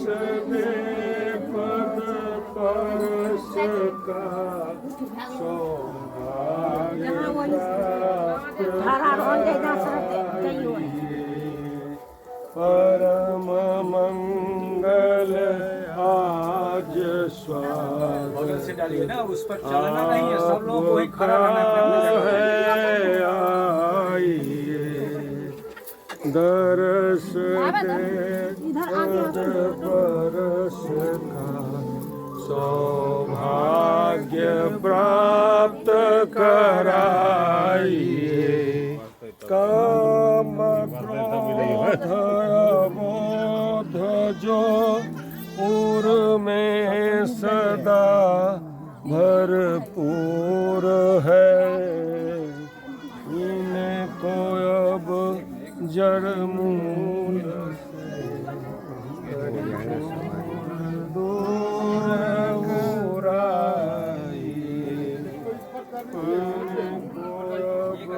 दे पद परस का सौभाग्य परम मंगल आज स्वागत बगल से डालिए ना, उस पर चलना नहीं है, सब लोग वही खड़ा रहना है। आइए दरस दे पद परस का सौभाग्य प्राप्त कराइए काम क्रोध बोध जो पूर में सदा भरपूर है इनको अब जड़ मूल दूर उड़ाइए इनको अब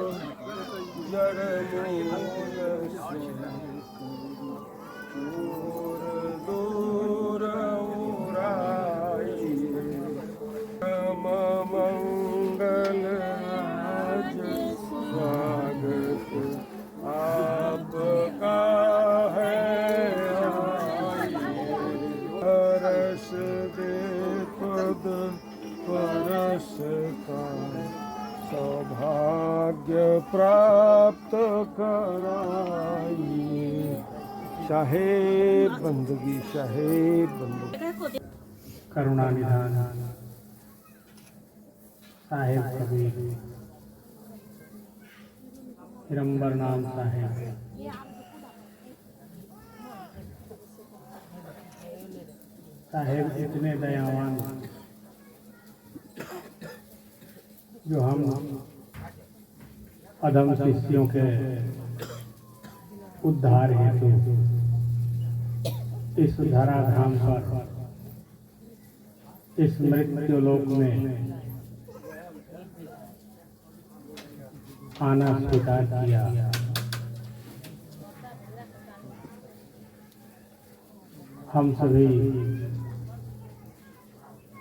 जड़ मूल दूर उड़ाइए परम मंगल आज स्वागत आपका है हरस दे पद परस का सौभाग्य प्राप्त कराइए शाहे बंदगी करुणा निधान साहेब कबीर हिरंबर नाम साहेब साहेब इतने दयावान जो हम अधम शिष्यों के उद्धार हेतु इस धराधाम पर इस मृत्यु लोक में आना स्वीकार किया। हम सभी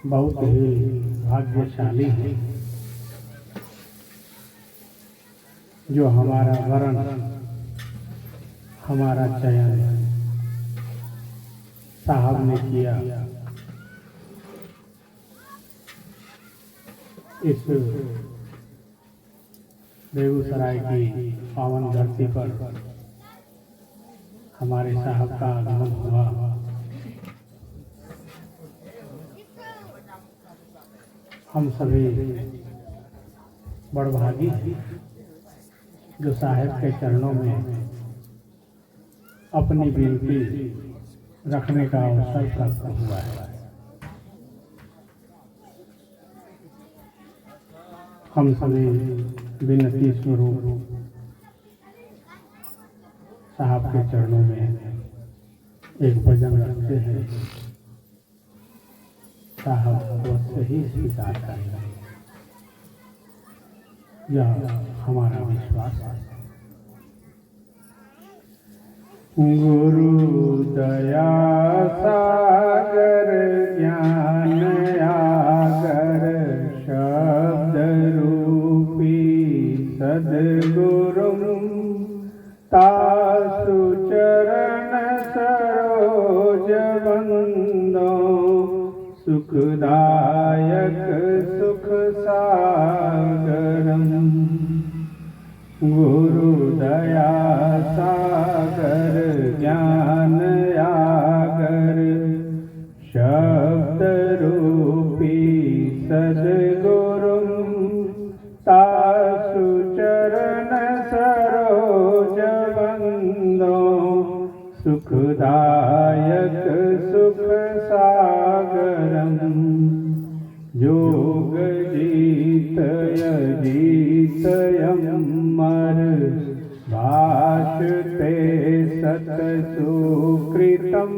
बहुत ही भाग्यशाली हैं जो हमारा वरण हमारा चयन साहब ने किया। इस बेगूसराय की पावन धरती पर हमारे साहब का आगमन हुआ। हम सभी बड़भागी जो साहेब के चरणों में अपनी विनती रखने का अवसर प्राप्त हुआ है। हम सभी विनती स्वरूप साहब के चरणों में एक भजन रखते हैं। साहब को सही स्वीकार करें, यह हमारा विश्वास है। गुरु दया सागर ज्ञान आगर शब्द रूपी सद्गुरु तासु चरण सरोज वंदो सुखदायक सुख सागरम गुरु दया सागर ज्ञान आगर शब्द रूपी सद्गुरु तासु चरण सरोज वंदो सुखदायक सुख सागरम योग जीतय जीतयमर भाषते सत सुकृतम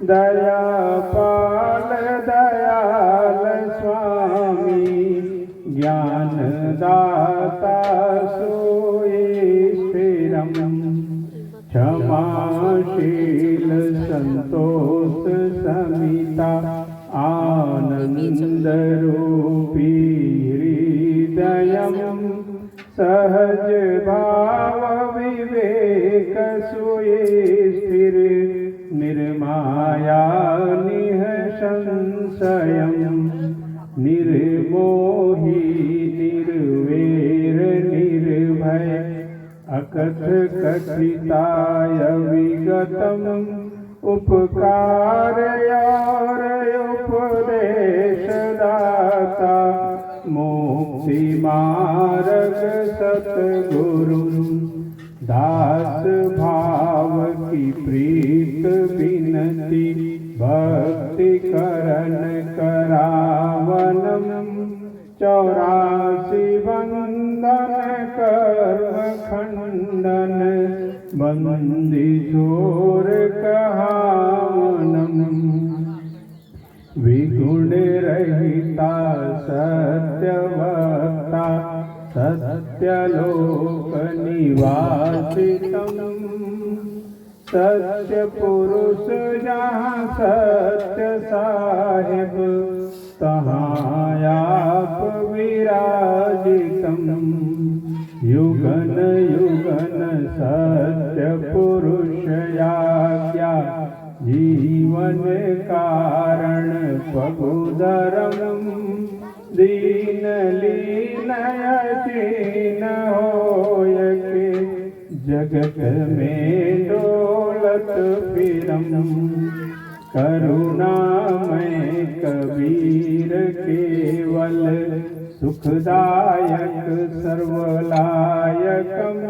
दयापाल दयाल स्वामी ज्ञान दाता सोई स्थिरम क्षमाशील संतोष समिता आनंद रूपी हृदयम् सहज भाव विवेक सोये स्थिर निर्माया निह संशयम् निर्मोही निर्वेर निर्भय अकथ कथिताय विगतम् उपकार और उपदेशदाता मुक्ति मार्ग सतगुरु दास भाव की प्रीत विनती भक्ति करन करावनम 84 बंधन कर्म खंडन बंदी जोर कहावनम विगुण रहिता सत्यवक्ता सत्यलोक निवासितम् सत्य पुरुष जहाँ सत्य साहिब तहाँ आप विराजितम् युगन युगन सत्य पुरुष आज्ञा जीवन कारण पगुदरम् दीन लीनय चीन होय के जगत में डोलत फिरम् करुणामय कबीर केवल सुखदायक सर्वलायकम्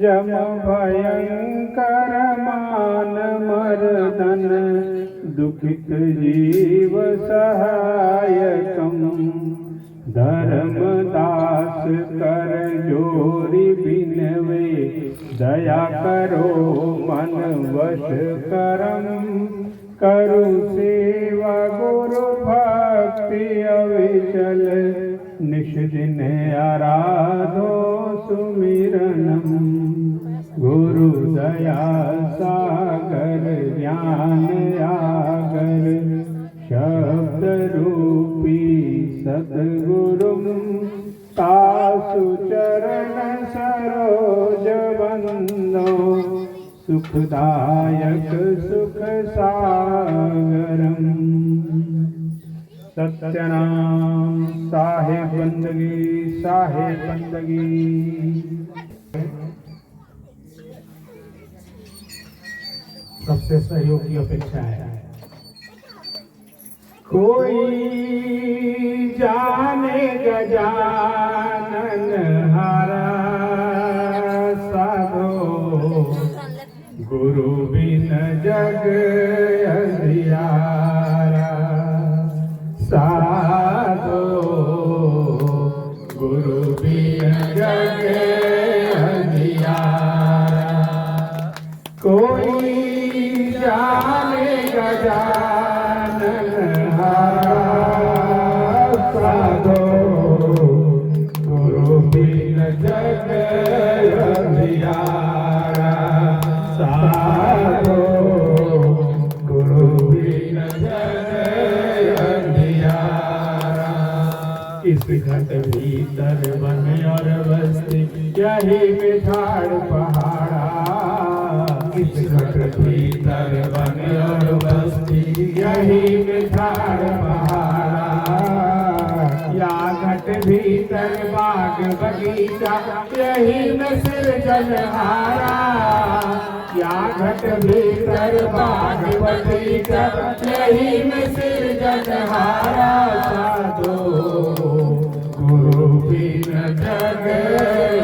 जम भयंकर मान मर्दन दुखित जीव सहायकम् धर्मदास कर जोरी बिनवे दया करो मन वश करम करु सेवा गुरु भक्ति अविचल निश दिन आराधो सुमिरनम गुरु दया सागर ज्ञान आगर शब्द रूपी सद्गुरुं तासु चरण सरोज बंदो सुखदायक सुख सागरम् सत्यनाम साहेब बंदगी सबसे सहयोग की अपेक्षा है। कोई जाने गजानन हारा साधो गुरु बिन जग अंधियारा साधो गुरु बिन जग अंधियारा कोई जाने गजानन साधो गुरु बिन जग अंधियारा साधो गुरु बिन जग अंधियारा इस घट भीतर वन और बस्ती यही मिठाड़ पहाड़ा इस घट भीतर वन और बस्ती यही मिठाड़ पहाड़ा या घट भीतर बाग बगीचा यही में सृजनहारा या घट भीतर बाग बगीचा यही में सृजनहारा साधो गुरु बिन जग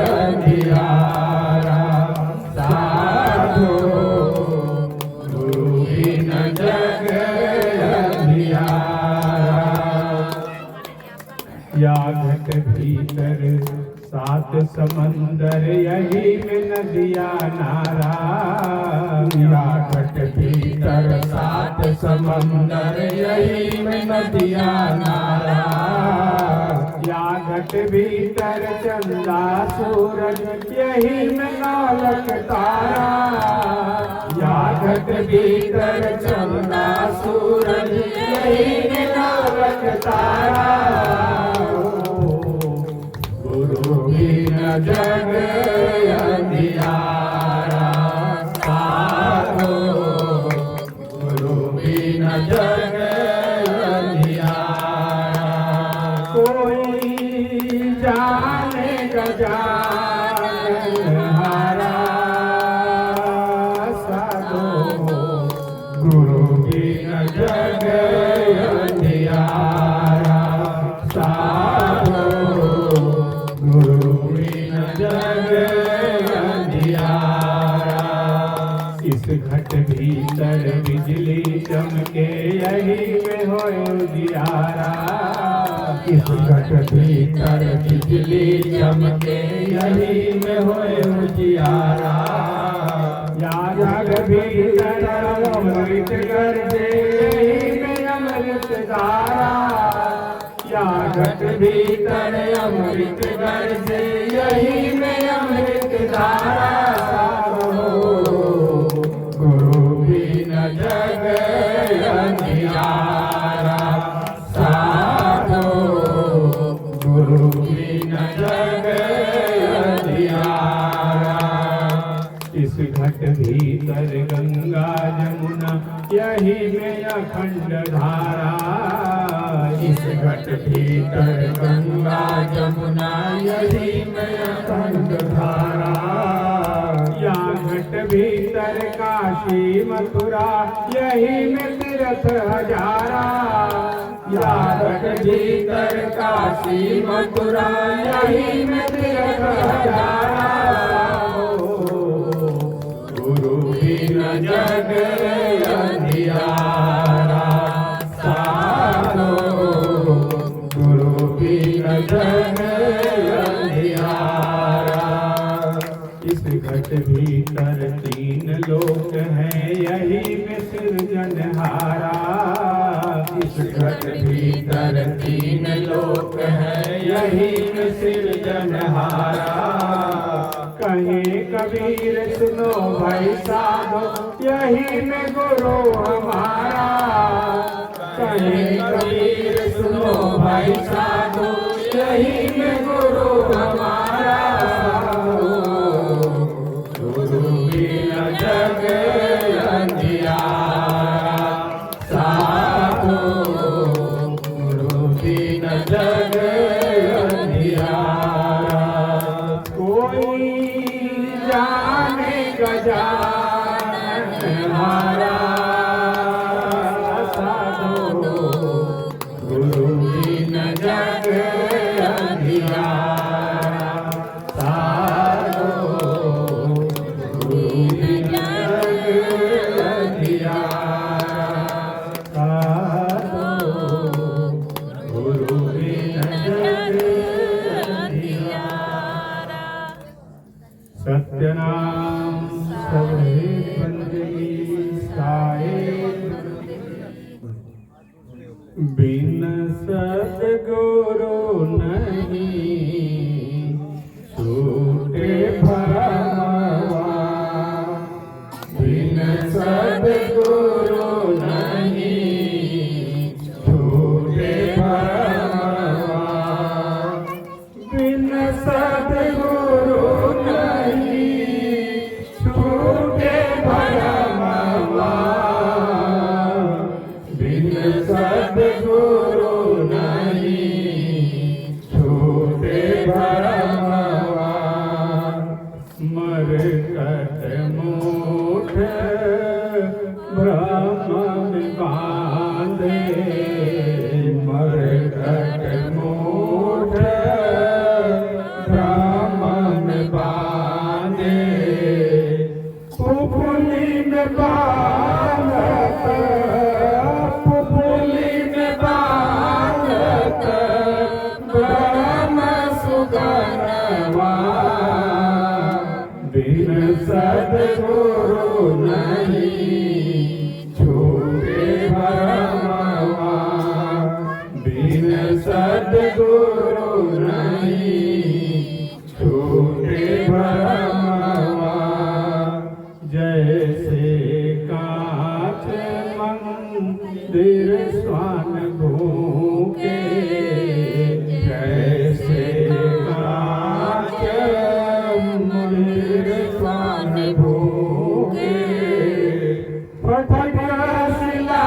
अंधियारा साधो गुरु बिन जग अंधियारा या घट भीतर 7 समंदर यही में नदिया नारा या घट भीतर 7 समंदर यही में नदिया नारा या घट भीतर चंदा सूरज यही में नालक तारा या घट भीतर चमका सूरज यही में नवक तारा गुरु बिन जग अंधियारा साधो गुरु बिन जग अंधियारा कोई जाने गजान हारा साधो गुरु बिन जग अंधियारा साधो गुरु बिन जग अंधियारा इस घट भीतर बिजली चमके यही में हो उजियारा इस घट भीतर बिजली चमके यही में हो उजियारा या जग भीतर अमृत गर्जे यही में अमृत धारा या घट भीतर अमृत गर्जे यही में अमृत धारा गुरु बिन जग अंधियारा साधो गुरु बिन जग अंधियारा इस घट भीतर गंगा जमुना यही में अखंड धारा इस घट भीतर गंगा जमुना यही में अखंड धारा या घट भीतर काशी मथुरा यही में तीर्थ हजारा या घट भीतर काशी मथुरा यही में तीर्थ हजारा गुरु बिन जग अंधियारा साधो गुरु बिन जग अंधियारा इस घट भीतर तीन लोक हैं यही में सृजनहारा इस घट भीतर तीन लोक हैं यही में सृजनहारा कहीं कबीर सुनो भाई साधो यही में गुरु हमारा कहीं कबीर सुनो भाई साधो यही में गुरु हमारा गुरु बिन जग अंधियारा साधो गुरु बिन जग अंधियारा कोई जाने गजान हमारा साधो गुरु बिन जग अंधियारा मंदिर स्वान भूखे जैसे कांच मंदिर स्वान भूखे फटका शिला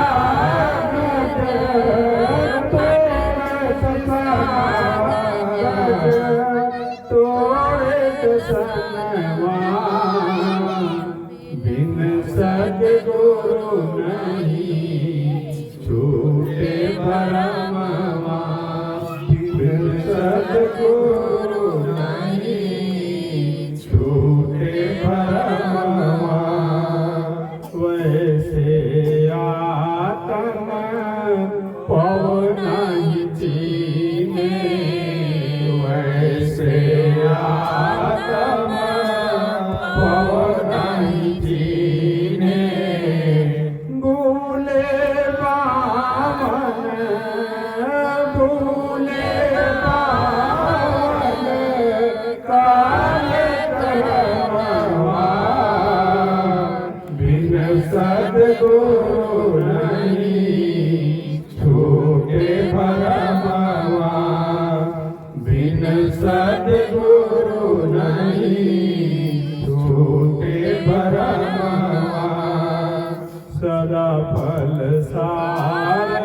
बिन सद्गुरु नहीं छूटे भरमवा बिन सद्गुरु नहीं छूटे भरमवा वैसे आत्मा पवन जीने वैसे आत्मा पवन जीने भूले बामन काले करमवा बिन सद्गुरु नहीं छूटे भरमवा बिन सद्गुरु नहीं छूटे भरमवा सदा फल सार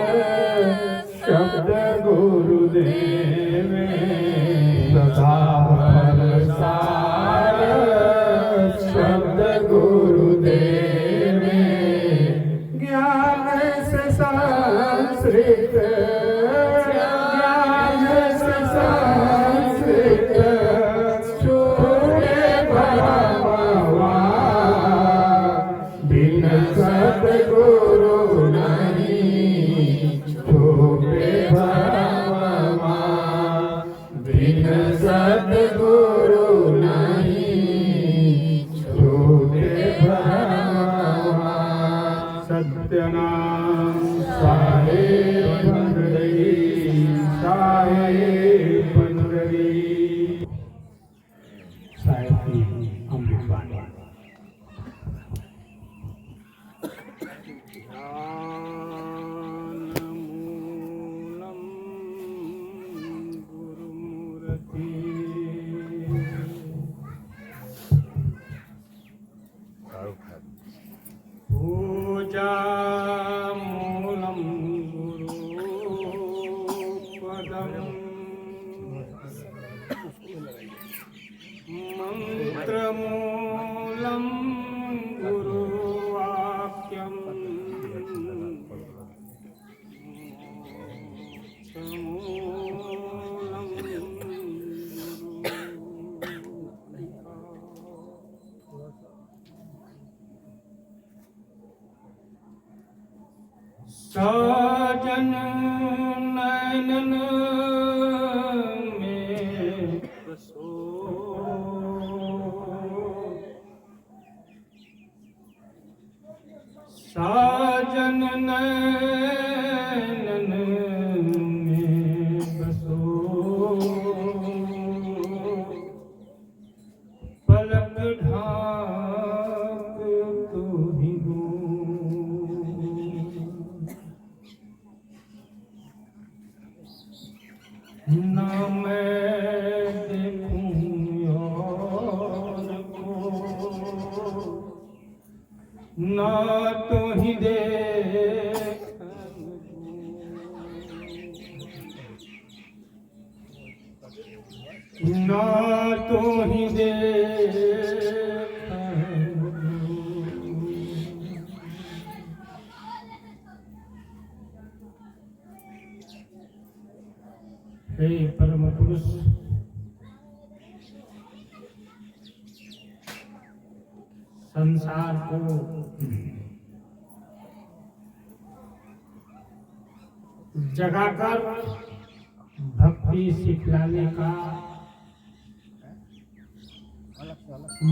शब्द गुरुदेव सदा फल सार शब्द गुरुदेव ज्ञान से संस्कृत ज्ञान से संस्कृत छूटे भरमवा बिन सद्गुरु नहीं छूटे भरमवा बिन सद्गुरु नहीं छूटे भरमवा सत्यनाम साहेब पंडरी साहेब पंडरी साहेब की अमृत वाणी ध्यानमूलं गुरुमूर्ति पूजामूलं गुरुपदम् मंत्रमूलं गुरुवाक्यम् मोक्षमूलं साजन नयन में बसो साजन नयन में बसो पलक ढाक तू ही हो ना मैं देखूं और को ना तो ही देख ना तो ही देख हे परम पुरुष संसार को जगाकर भक्ति सिखलाने का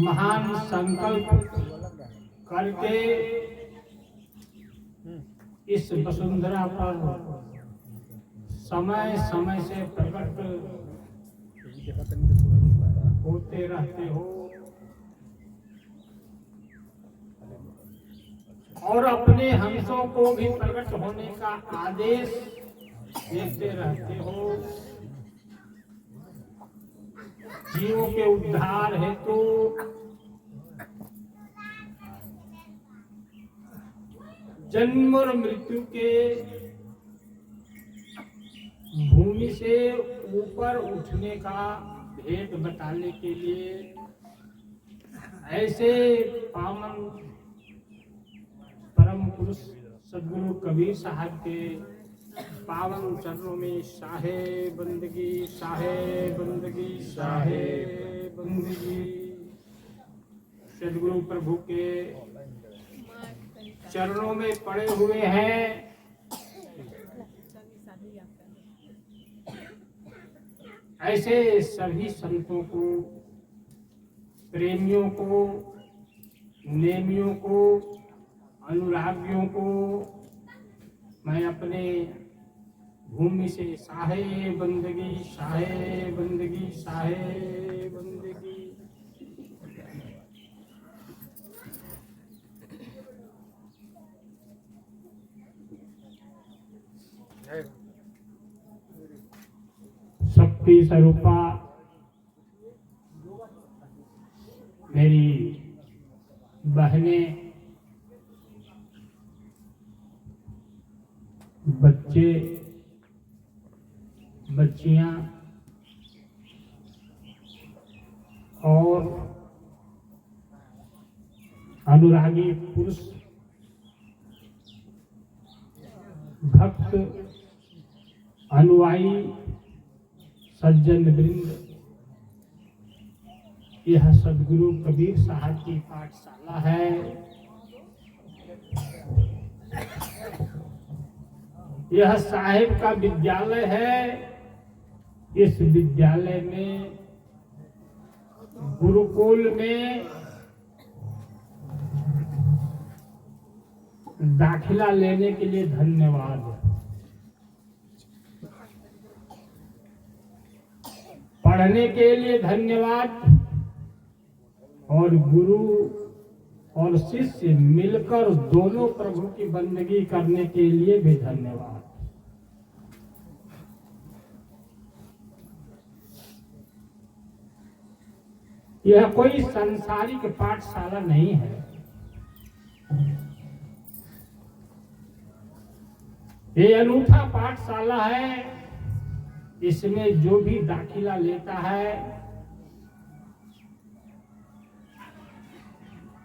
महान संकल्प करके इस वसुंधरा पर समय समय से प्रकट होते रहते हो। और अपने हंसों को भी प्रकट होने का आदेश देते रहते हो। जीवों के उद्धार हेतु जन्म और मृत्यु के भूमि से ऊपर उठने का भेद बताने के लिए ऐसे पावन परम पुरुष सदगुरु कबीर साहब के पावन चरणों में शाहे बंदगी, शाहे बंदगी, शाहे बंदगी। सदगुरु प्रभु के चरणों में पड़े हुए हैं। ऐसे सभी संतों को, प्रेमियों को, नेमियों को, अनुरागियों को मैं अपने भूमि से शाहे बंदगी, शाहे बंदगी, शाहे बंदगी। शक्ति स्वरूपा मेरी बहनें, बच्चे, बच्चियां और अनुरागी पुरुष भक्त, अनुयायी सज्जन वृंद, यह सदगुरु कबीर साहब की पाठशाला है। यह साहिब का विद्यालय है। इस विद्यालय में, गुरुकुल में दाखिला लेने के लिए धन्यवाद। पढ़ने के लिए धन्यवाद और गुरु और शिष्य मिलकर दोनों प्रभु की बंदगी करने के लिए भी धन्यवाद। यह कोई सांसारिक पाठशाला नहीं है। ये अनूठा पाठशाला है। इसमें जो भी दाखिला लेता है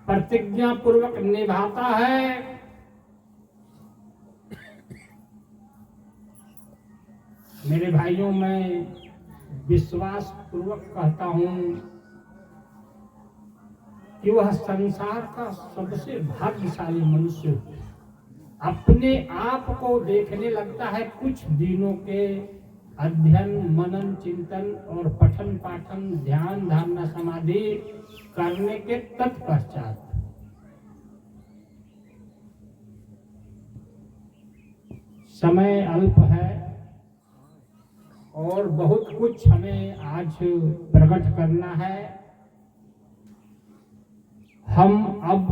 प्रतिज्ञा पूर्वक निभाता है। मेरे भाइयों, मैं विश्वास पूर्वक कहता हूं कि वह संसार का सबसे भाग्यशाली मनुष्य अपने आप को देखने लगता है कुछ दिनों के अध्ययन, मनन, चिंतन और पठन पाठन, ध्यान, धारणा, समाधि करने के तत्पश्चात समय अल्प है और बहुत कुछ हमें आज प्रकट करना है। हम अब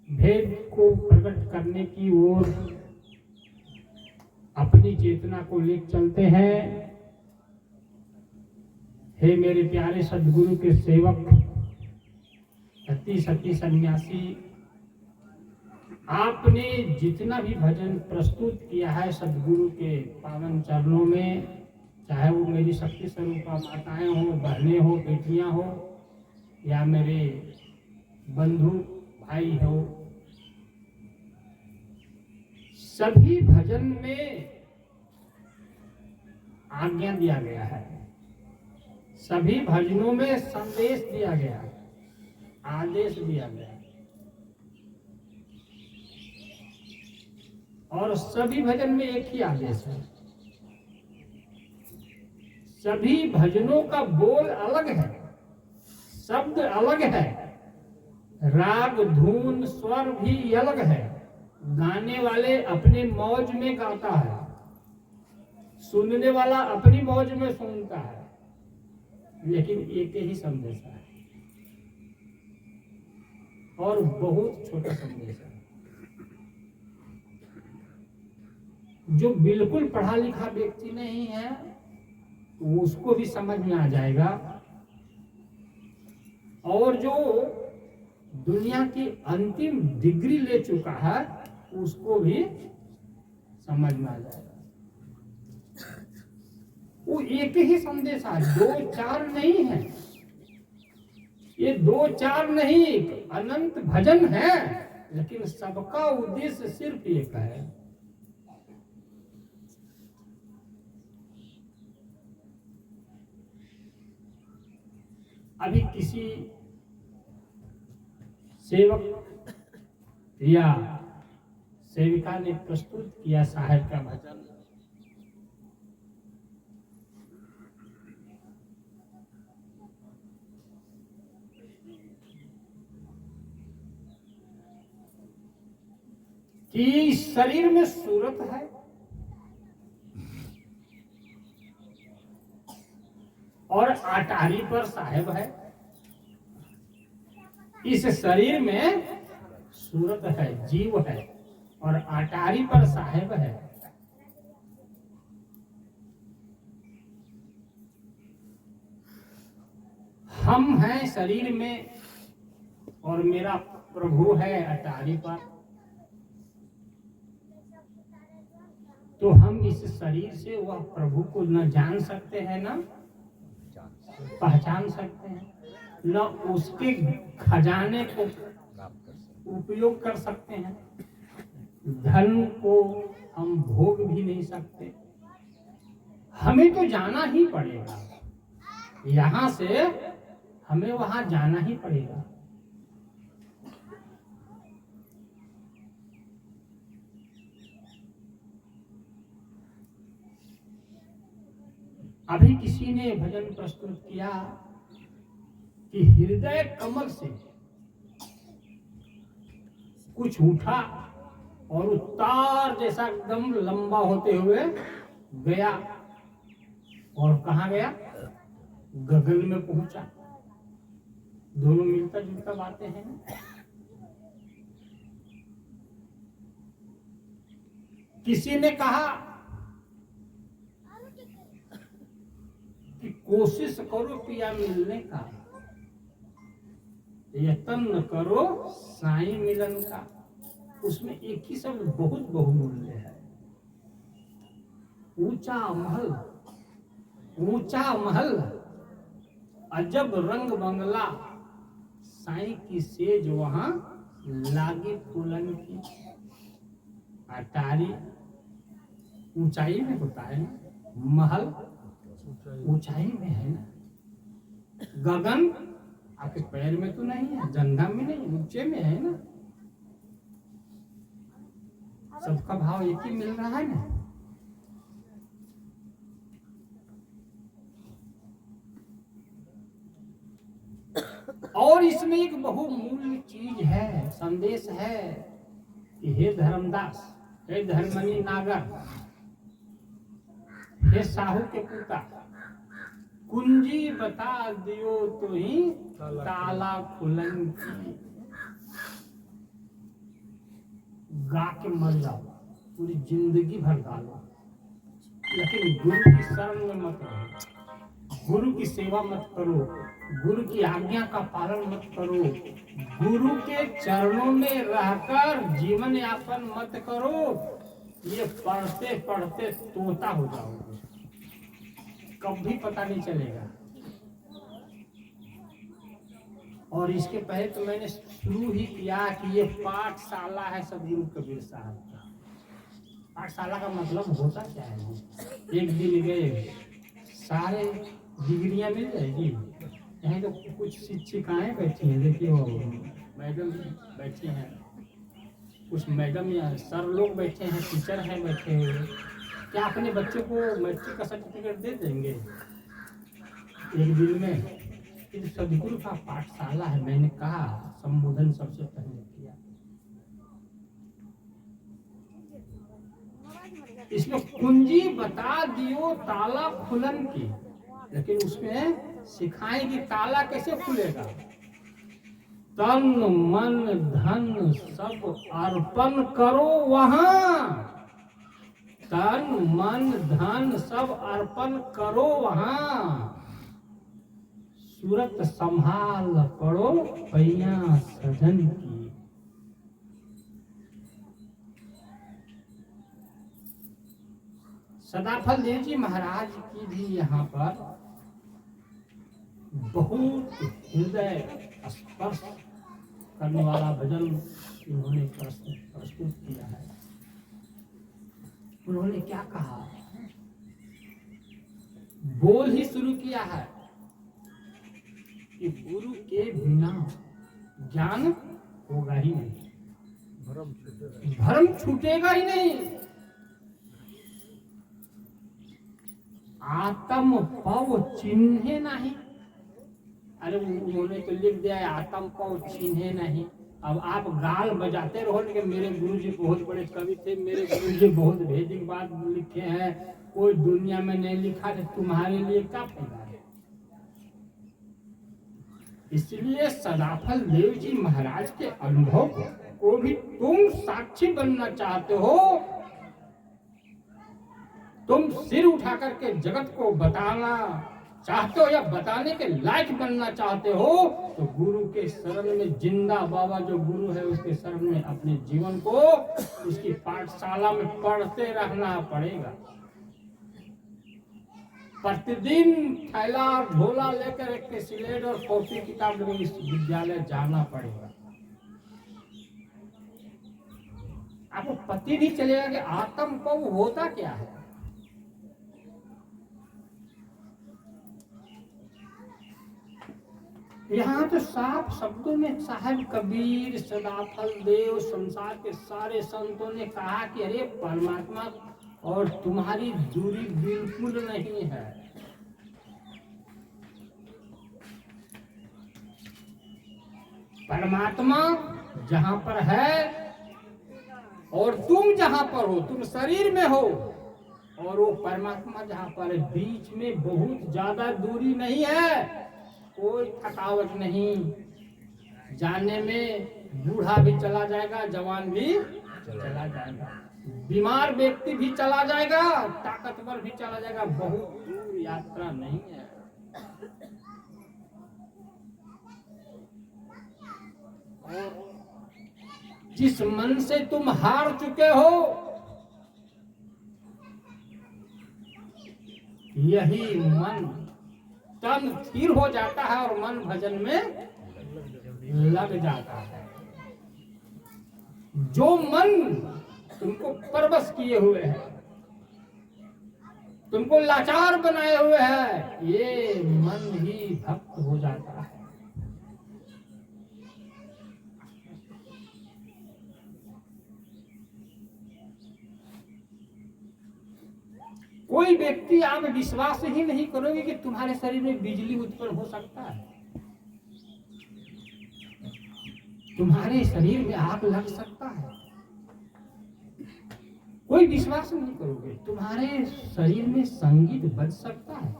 भेद को प्रकट करने की ओर अपनी चेतना को लेकर चलते हैं। हे मेरे प्यारे सदगुरु के सेवक, सती सती सन्यासी, आपने जितना भी भजन प्रस्तुत किया है सदगुरु के पावन चरणों में, चाहे वो मेरी शक्ति स्वरूपा माताएं हो, बहनें हो, बेटियां हो या मेरे बंधु भाई हो, सभी भजन में आज्ञा दिया गया है। सभी भजनों में संदेश दिया गया, आदेश दिया गया और सभी भजन में एक ही आदेश है। सभी भजनों का बोल अलग है, शब्द अलग है, राग, धुन, स्वर भी अलग है। गाने वाले अपने मौज में गाता है, सुनने वाला अपनी मौज में सुनता है, लेकिन एक ही संदेश है और बहुत छोटा संदेश है। जो बिल्कुल पढ़ा लिखा व्यक्ति नहीं है तो उसको भी समझ में आ जाएगा, और जो दुनिया की अंतिम डिग्री ले चुका है उसको भी समझ में आ जाएगा। वो एक ही संदेश है, 2-4 नहीं है, ये 2-4 नहीं, एक अनंत भजन है, लेकिन सबका उद्देश्य सिर्फ एक है। अभी किसी सेवक या सेविका ने प्रस्तुत किया साहेब का भजन, कि शरीर में सूरत है और अटारी पर साहेब है। इस शरीर में सूरत है, जीव है, और अटारी पर साहेब है। हम हैं शरीर में और मेरा प्रभु है अटारी पर। तो हम इस शरीर से वह प्रभु को न जान सकते हैं, न पहचान सकते हैं, न उसके खजाने को उपयोग कर सकते हैं। धन को हम भोग भी नहीं सकते। हमें तो जाना ही पड़ेगा, यहाँ से हमें वहां जाना ही पड़ेगा। अभी किसी ने भजन प्रस्तुत किया कि हृदय कमल से कुछ उठा और उतार जैसा एकदम लंबा होते हुए गया, और कहाँ गया? गगन में पहुंचा। दोनों मिलता जुलता बातें हैं। किसी ने कहा कि कोशिश करो पिया मिलने का, यत्न करो साईं मिलन का। उसमें एक ही शब्द बहुत बहुमूल्य है। ऊंचा महल, ऊंचा महल, अजब रंग बंगला, साईं की सेज वहां लागी फूलन की। अटारी ऊंचाई में होता है ना, महल ऊंचाई में है ना, गगन आपके पैर में तो नहीं है, जंघा में नहीं, ऊंचे में है ना। सबका भाव एक ही मिल रहा है ना। और इसमें एक बहुमूल्य चीज है, संदेश है कि हे धर्मदास, हे धर्मनी नागर, हे साहू के पुता, कुंजी बता दियो तो ही ताला खुलन की। गा के मर जाओ, पूरी जिंदगी भर गा लो, लेकिन गुरु की शरण में मत रहो, गुरु की सेवा मत करो, गुरु की आज्ञा का पालन मत करो, गुरु के चरणों में रहकर जीवन यापन मत करो। ये पढ़ते पढ़ते तोता हो जाओगे, कभी पता नहीं चलेगा। और इसके पहले तो मैंने शुरू ही किया कि ये पाठशाला है सदगुरु कबीर साहब का। पाठशाला का मतलब होता क्या है? एक दिन गए, सारे डिग्रियां मिल जाएगी। यहाँ तो कुछ शिक्षिकाएं बैठी हैं, देखिए वो मैडम बैठी हैं, कुछ मैडम या सर लोग बैठे हैं, टीचर हैं बैठे हुए। क्या अपने बच्चे को मैट्रिक का सर्टिफिकेट दे देंगे एक दिन में? ये सदगुरु का पाठशाला है। मैंने कहा, संबोधन सबसे पहले किया, इसमें कुंजी बता दियो ताला खुलन की, लेकिन उसमें सिखाएगी ताला कैसे खुलेगा। तन मन धन सब अर्पण करो वहां, तन मन धन सब अर्पण करो वहां, सूरत संभाल पड़ो पैया सजन की। सदाफल देव जी महाराज की भी यहाँ पर बहुत हृदय स्पर्श करने वाला भजन इन्होंने प्रस्तुत किया है। उन्होंने क्या कहा, बोल ही शुरू किया है कि गुरु के बिना ज्ञान होगा ही नहीं, भ्रम छूटेगा ही नहीं। आत्म पव चिन्हे नहीं। अरे उन्होंने तो लिख दिया है आत्म पव चिन्हे नहीं। अब आप गाल बजाते रहो कि मेरे गुरु जी बहुत बड़े कवि थे, मेरे गुरु जी बहुत वैदिक बात लिखे हैं, कोई दुनिया में नहीं लिखा, तो तुम्हारे लिए क्या फायदा है। इसलिए सदाफल देव जी महाराज के अनुभव को भी तुम साक्षी बनना चाहते हो, तुम सिर उठा करके जगत को बताना चाहते हो या बताने के लायक बनना चाहते हो, तो गुरु के शरण में, जिंदा बाबा जो गुरु है उसके शरण में अपने जीवन को उसकी पाठशाला में पढ़ते रहना पड़ेगा। प्रतिदिन थैला और झोला लेकर एक स्लेट और कॉपी किताब लेकर इस विद्यालय जाना पड़ेगा। आपको पति नहीं चलेगा कि आत्म को होता क्या है। यहाँ तो साफ शब्दों में साहब कबीर, सदाफल देव, संसार के सारे संतों ने कहा कि अरे परमात्मा और तुम्हारी दूरी बिल्कुल नहीं है। परमात्मा जहाँ पर है और तुम जहाँ पर हो, तुम शरीर में हो और वो परमात्मा जहाँ पर है, बीच में बहुत ज्यादा दूरी नहीं है, कोई थकावट नहीं। जाने में बूढ़ा भी चला जाएगा, जवान भी चला जाएगा, बीमार व्यक्ति भी चला जाएगा, ताकतवर भी चला जाएगा, बहुत दूर यात्रा नहीं है। और जिस मन से तुम हार चुके हो, यही मन तन स्थिर हो जाता है और मन भजन में लग जाता है। जो मन तुमको परवश किए हुए है, तुमको लाचार बनाए हुए है, ये मन ही भक्त हो जाता है। कोई व्यक्ति आप विश्वास ही नहीं करोगे कि तुम्हारे शरीर में बिजली उत्पन्न हो सकता है, तुम्हारे शरीर में आग लग सकता है, कोई विश्वास नहीं करोगे। तुम्हारे शरीर में संगीत बज सकता है।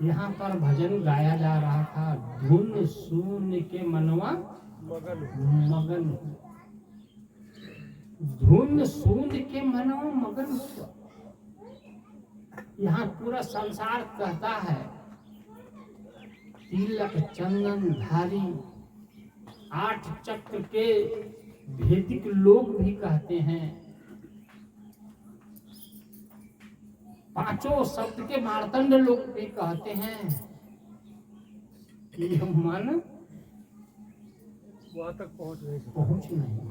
यहाँ पर भजन गाया जा रहा था, धुन शून्य के मनवा मगन, धुन शून्य के मनवा मगन हुआ। यहाँ पूरा संसार कहता है, तिलक चंदन धारी, 8 चक्र के वैदिक लोग भी कहते हैं, 5 शब्द के मार्तंड लोग भी कहते हैं कि हम मन वहां तक पहुंच नहीं।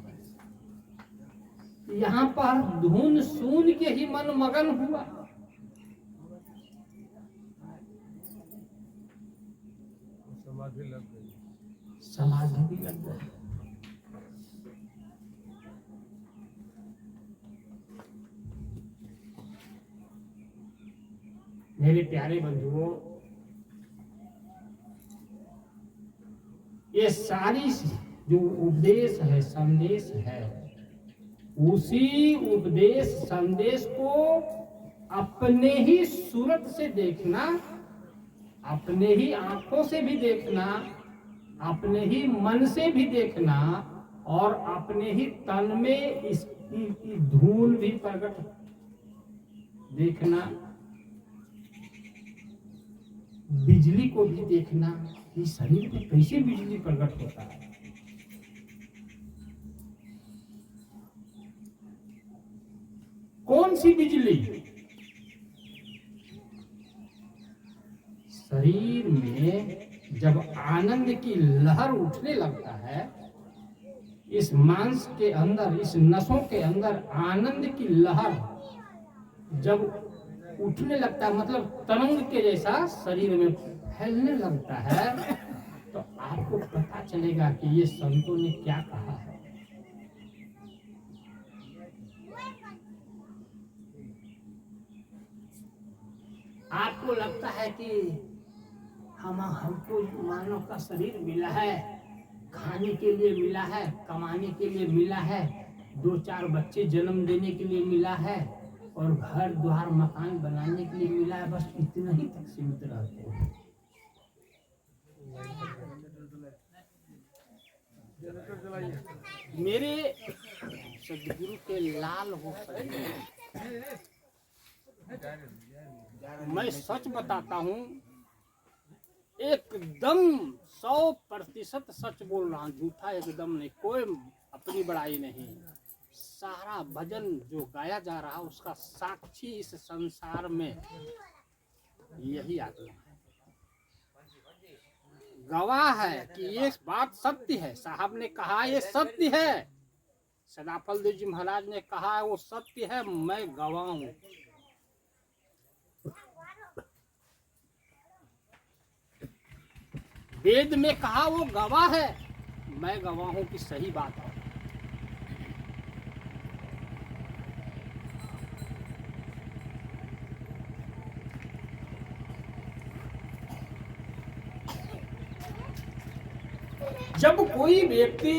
यहाँ पर धुन सुन के ही मन मगन हुआ। समाधि लग गई, समाधि भी लग गई। मेरे प्यारे बंधुओं, ये सारी जो उपदेश है, संदेश है, उसी उपदेश संदेश को अपने ही सूरत से देखना, अपने ही आंखों से भी देखना, अपने ही मन से भी देखना, और अपने ही तन में इसकी धूल भी प्रकट देखना, बिजली को भी देखना कि शरीर में कैसे बिजली प्रकट होता है। कौन सी बिजली? शरीर में जब आनंद की लहर उठने लगता है, इस मांस के अंदर, इस नसों के अंदर आनंद की लहर जब उठने लगता है, मतलब तरंग के जैसा शरीर में फैलने लगता है, तो आपको पता चलेगा कि ये संतों ने क्या कहा है। आपको लगता है कि हमको मानव का शरीर मिला है, खाने के लिए मिला है, कमाने के लिए मिला है, 2-4 बच्चे जन्म देने के लिए मिला है, और घर द्वार मकान बनाने के लिए मिला है, बस इतना ही तक सीमित रहते हैं। मेरे सदगुरु के लाल हो शरीर, मैं सच बताता हूँ, एकदम 100% सच बोल रहा हूँ, झूठा एकदम नहीं, कोई अपनी बड़ाई नहीं। सारा भजन जो गाया जा रहा है उसका साक्षी इस संसार में यही आत्मा है, गवाह है कि ये बात सत्य है। साहब ने कहा ये सत्य है, सदाफल देव जी महाराज ने कहा है वो सत्य है, मैं गवाह हूँ। वेद में कहा वो गवाह है, मैं गवाह हूं कि सही बात है। जब कोई व्यक्ति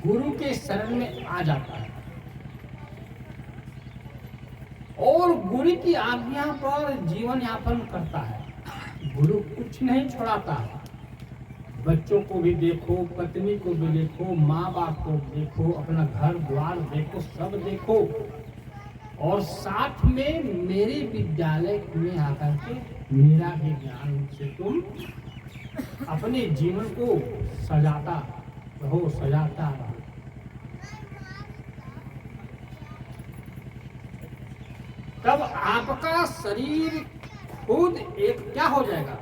गुरु के शरण में आ जाता है और गुरु की आज्ञा पर जीवन यापन करता है, गुरु कुछ नहीं छोड़ाता। बच्चों को भी देखो, पत्नी को भी देखो, माँ बाप को देखो, अपना घर द्वार देखो, सब देखो, और साथ में मेरे विद्यालय में आकर के मेरा भी ज्ञान से तुम अपने जीवन को सजाता रहो, सजाता रहो। तब आपका शरीर खुद एक क्या हो जाएगा?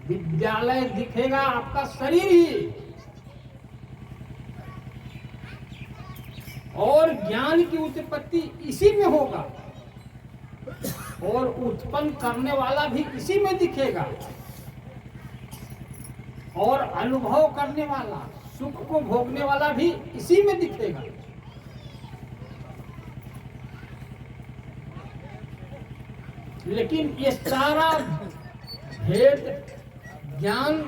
विद्यालय दिखेगा आपका शरीर ही, और ज्ञान की उत्पत्ति इसी में होगा, और उत्पन्न करने वाला भी इसी में दिखेगा, और अनुभव करने वाला, सुख को भोगने वाला भी इसी में दिखेगा। लेकिन ये सारा भेद ज्ञान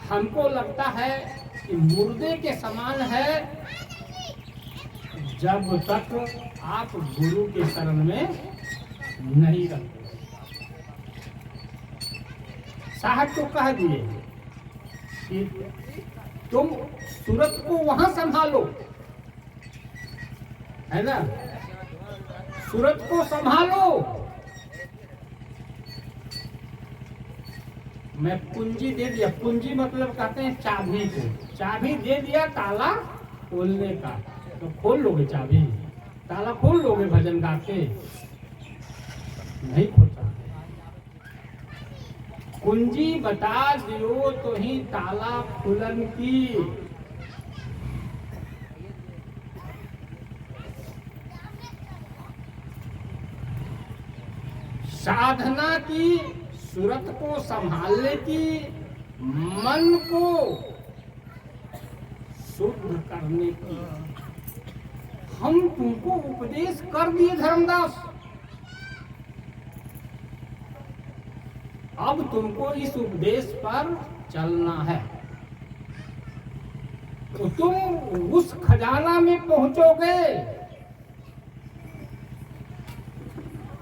हमको लगता है कि मुर्दे के समान है, जब तक आप गुरु के शरण में नहीं रहते। साहब तो कह दिए कि तुम सूरत को वहां संभालो, है ना, सूरत को संभालो। मैं कुंजी दे दिया, कुंजी मतलब कहते हैं चाबी को, चाबी दे दिया ताला खोलने का, तो खोल लोगे चाबी, ताला खोल लोगे भजन गा के? नहीं खोल सकते। कुंजी बता दियो तो ही ताला खुलन की। साधना की, सूरत को संभालने की, मन को शुद्ध करने की। हम तुमको उपदेश कर दिए धर्मदास, अब तुमको इस उपदेश पर चलना है, तो तुम उस खजाना में पहुंचोगे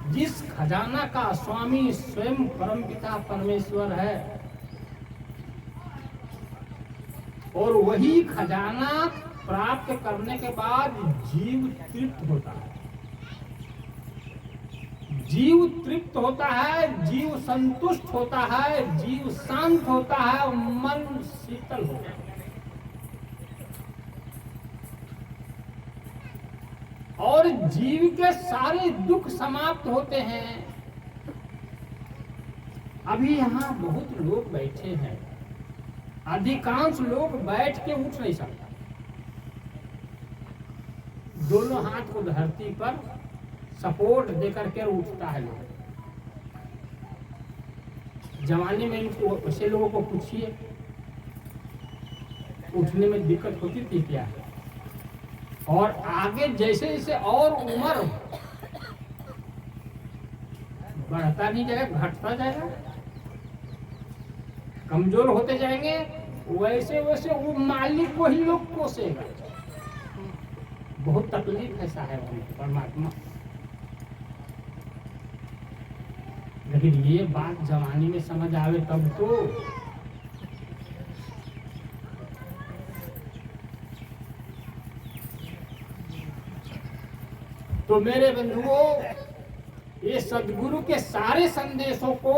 जिस खजाना का स्वामी स्वयं परमपिता परमेश्वर है। और वही खजाना प्राप्त करने के बाद जीव तृप्त होता है। जीव तृप्त होता है, जीव संतुष्ट होता है, जीव शांत होता है, मन शीतल होता है। और जीव के सारे दुख समाप्त होते हैं। अभी यहाँ बहुत लोग बैठे हैं, अधिकांश लोग बैठ के उठ नहीं सकता, दोनों हाथ को धरती पर सपोर्ट देकर के उठता है लोग। जवानी में इनको ऐसे लोगों को पूछिए उठने में दिक्कत होती थी क्या? और आगे जैसे जैसे और उम्र बढ़ता नहीं जाएगा, घटता जाएगा, कमजोर होते जाएंगे, वैसे वैसे वो मालिक को ही लोग कोसेगा। बहुत तकलीफ ऐसा है परमात्मा। लेकिन ये बात जवानी में समझ आवे तब तो मेरे बंधुओं, ये सद्गुरु के सारे संदेशों को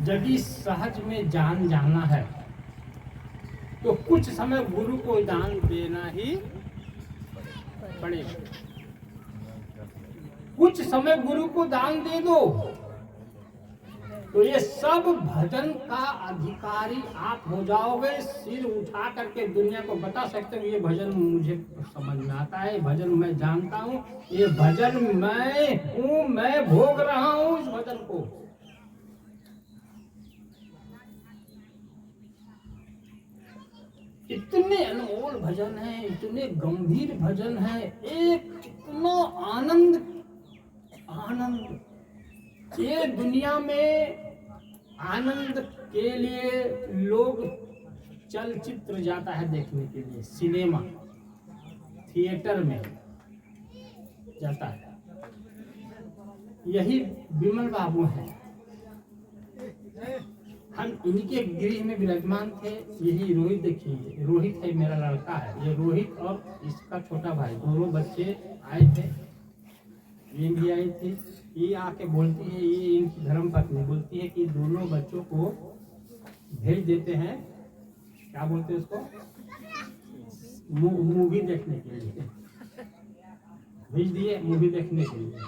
यदि सहज में जाना है तो कुछ समय गुरु को दान देना ही पड़ेगा। कुछ समय गुरु को दान दे दो तो ये सब भजन का अधिकारी आप हो जाओगे। सिर उठा करके दुनिया को बता सकते हो ये भजन मुझे समझ में आता है, भजन मैं जानता हूँ, ये भजन मैं हूँ, मैं भोग रहा हूँ इस भजन को। इतने अनमोल भजन हैं, इतने गंभीर भजन हैं, एक इतना आनंद ये दुनिया में आनंद के लिए लोग चलचित्र जाता है देखने के लिए, सिनेमा थिएटर में जाता है। यही विमल बाबू हैं, हम इनके गृह में विराजमान थे। यही रोहित, देखिए रोहित है मेरा लड़का है, ये रोहित और इसका छोटा भाई, दोनों बच्चे आए थे, ये भी आई थी। ये आके बोलती है, ये इनकी धर्म पत्नी बोलती है कि दोनों बच्चों को भेज देते हैं, क्या बोलते हैं उसको, मूवी देखने के लिए भेज दिए, मूवी देखने के लिए।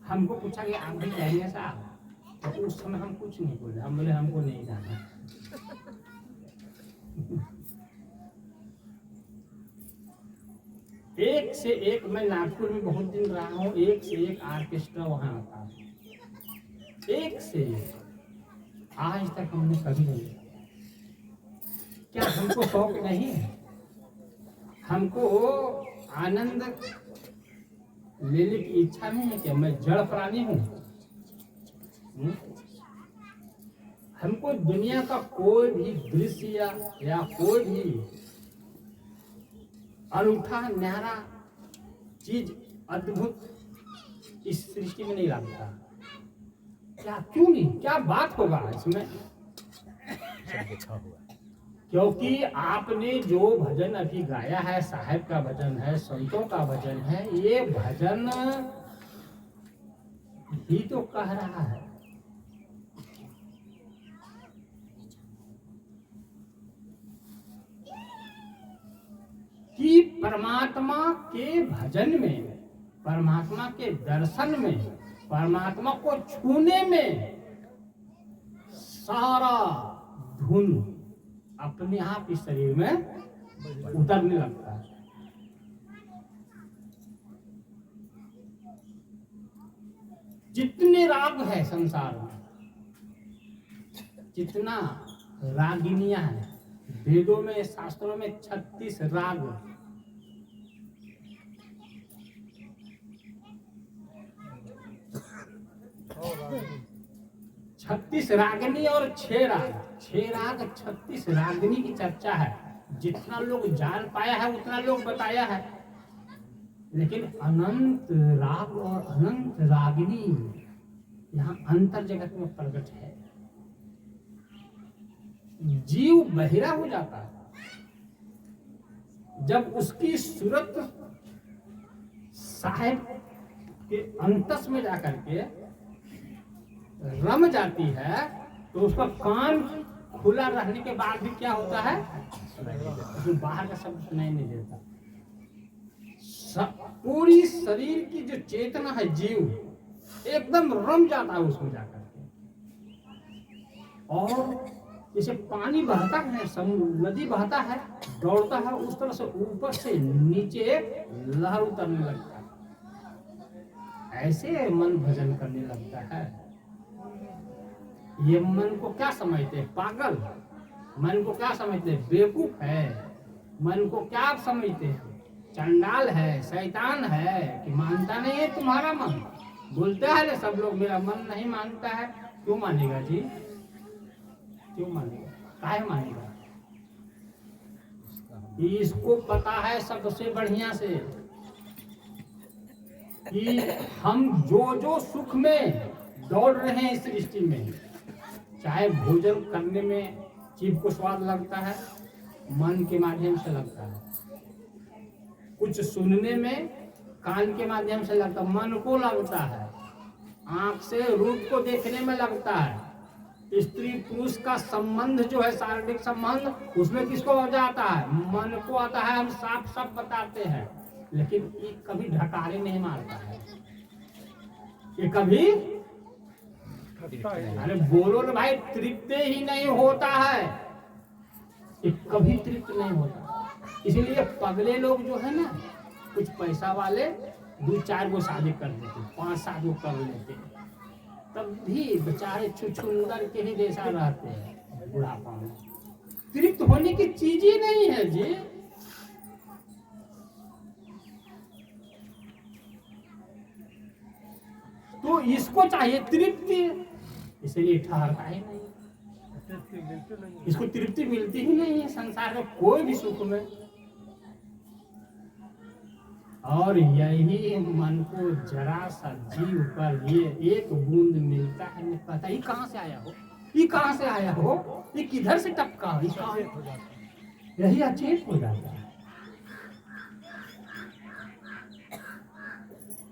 हमको पूछा कि आप भी जाएंगे साहब? तो उस समय हम कुछ नहीं बोले, हम बोले हमको नहीं जाना। एक से एक, मैं नागपुर में बहुत दिन रहा हूँ, एक से एक ऑर्केस्ट्रा वहाँ आता है, एक से एक। आज तक हमने कभी नहीं देखा। क्या हमको शौक नहीं है? हमको आनंद लेने की इच्छा नहीं है? क्या मैं जड़ प्राणी हूँ? हमको दुनिया का कोई भी दृश्य या कोई भी अनूठा न्यारा चीज, अद्भुत इस सृष्टि में नहीं लगता। क्या, क्यों नहीं? क्या बात होगा इसमें? क्योंकि आपने जो भजन अभी गाया है, साहेब का भजन है, संतों का भजन है, ये भजन ही तो कह रहा है कि परमात्मा के भजन में, परमात्मा के दर्शन में, परमात्मा को छूने में सारा धुन अपने आप इस शरीर में उतरने लगता है। जितने राग है संसार में, जितना रागिनियां हैं, वेदों में, शास्त्रों में 36 राग, 36 रागनी और 6 राग, 6 राग 36 रागनी की चर्चा है। जितना लोग जान पाया है उतना लोग बताया है, लेकिन अनंत राग और अनंत रागिनी यहाँ अंतर जगत में प्रकट है। जीव बहिरा हो जाता है जब उसकी सूरत साहिब के अंतस में जाकर के रम जाती है, तो उसका कान खुला रहने के बाद भी क्या होता है, उसमें बाहर का शब्द सुनाई नहीं देता। पूरी शरीर की जो चेतना है, जीव एकदम रम जाता है उसमें जाकर के। और जैसे पानी बहता है, नदी बहता है, दौड़ता है, उस तरह से ऊपर से नीचे लहर उतरने लगता है। ऐसे मन भजन करने लगता है। ये मन को क्या समझते हैं, पागल? मन को क्या समझते हैं, बेवकूफ है? मन को क्या आप समझते हैं, चंडाल है, शैतान है कि मानता नहीं है तुम्हारा मन? बोलते हैं ना सब लोग, मेरा मन नहीं मानता है। क्यों मानेगा जी, क्यों मानेगा, काहे मानेगा? इसको पता है सबसे बढ़िया से कि हम जो सुख में दौड़ रहे हैं इस सृष्टि में, चाहे भोजन करने में जीभ को स्वाद लगता है, मन के माध्यम से लगता है, कुछ सुनने में कान के माध्यम से लगता है, मन को लगता है, आंख से रूप को देखने में लगता है, स्त्री पुरुष का संबंध जो है, शारीरिक संबंध, उसमें किसको मजा आता है, मन को आता है। हम साफ साफ बताते हैं, लेकिन ये कभी ढकारे नहीं मारता है, ये कभी, अरे बोलो ना भाई, तृप्त ही नहीं होता है, ये कभी तृप्त नहीं होता। इसलिए पगले लोग जो है ना, कुछ पैसा वाले 2-4 गो शादी कर देते, 5-7 गो कर लेते, तब भी बेचारे छुछुंदर के ही जैसा रहते हैं बुढ़ापा में। तृप्त होने की चीज ही नहीं है जी। तो इसको चाहिए तृप्ति, इसलिए ठहरता ही नहीं, इसको तृप्ति मिलती ही नहीं है संसार में कोई भी सुख में। और यही मन को जरा सा जीव पर ये एक बूंद मिलता है, नहीं पता ये कहां से आया हो, ये कहां से आया हो, ये किधर से टपका हो, यही अचेत हो जाता है।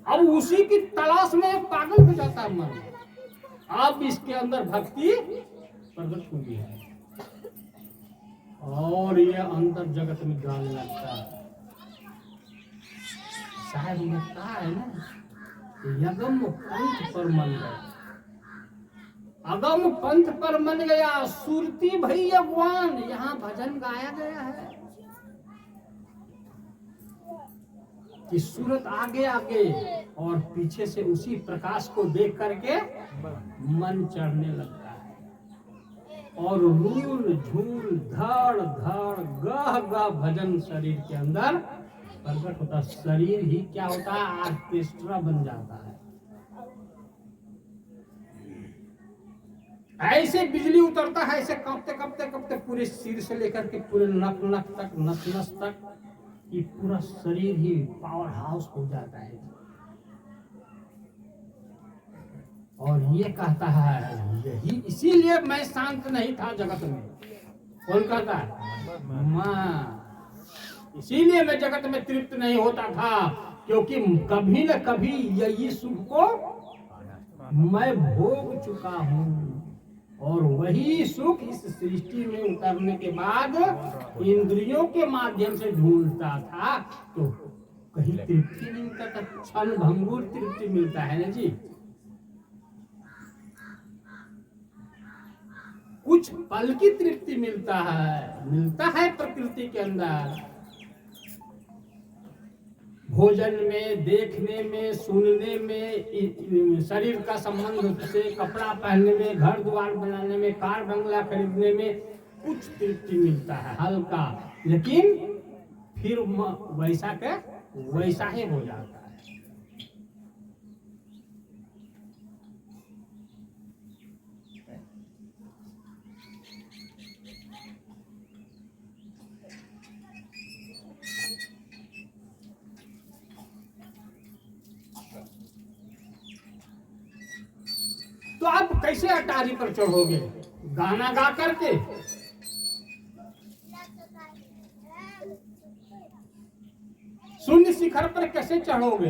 अब उसी की तलाश में पागल हो जाता है मन। अब इसके अंदर भक्ति प्रकट हुई है और ये अंदर जगत में गाने लगता है। साहब ने कहा है ना, यगम पंथ पर मन गया, अगम पंथ पर मन गया, सुरती भई अगवान, यहाँ भजन गाया गया है कि सूरत आगे आगे और पीछे से उसी प्रकाश को देख करके मन चढ़ने लगता है और रूल झूल धड़ धड़ गह गह भजन शरीर के अंदर प्रकट होता। शरीर ही क्या होता है, आर्केस्ट्रा बन जाता है। ऐसे बिजली उतरता है, ऐसे कांपते कांपते कांपते पूरे सिर से लेकर के पूरे नक नक तक, नस नस तक, ये पूरा शरीर ही पावर हाउस हो जाता है। और ये कहता है, यही इसीलिए मैं शांत नहीं था जगत में। कौन कहता है, मां, इसीलिए मैं जगत में तृप्त नहीं होता था, क्योंकि कभी न कभी यही सुख को मैं भोग चुका हूं और वही सुख इस सृष्टि में उतरने के बाद इंद्रियों के माध्यम से ढूंढता था, तो कहीं तृप्ति नहीं मिलता था, क्षण भंगुर तृप्ति मिलता है ना जी। कुछ पल की तृप्ति मिलता है प्रकृति के अंदर, भोजन में, देखने में, सुनने में, शरीर का संबंध से, कपड़ा पहनने में, घर द्वार बनाने में, कार बंगला खरीदने में कुछ तृप्ति मिलता है हल्का, लेकिन फिर वैसा के वैसा ही हो जाता है। तो आप कैसे अटारी पर चढ़ोगे, गाना गा करके शिखर पर कैसे चढ़ोगे?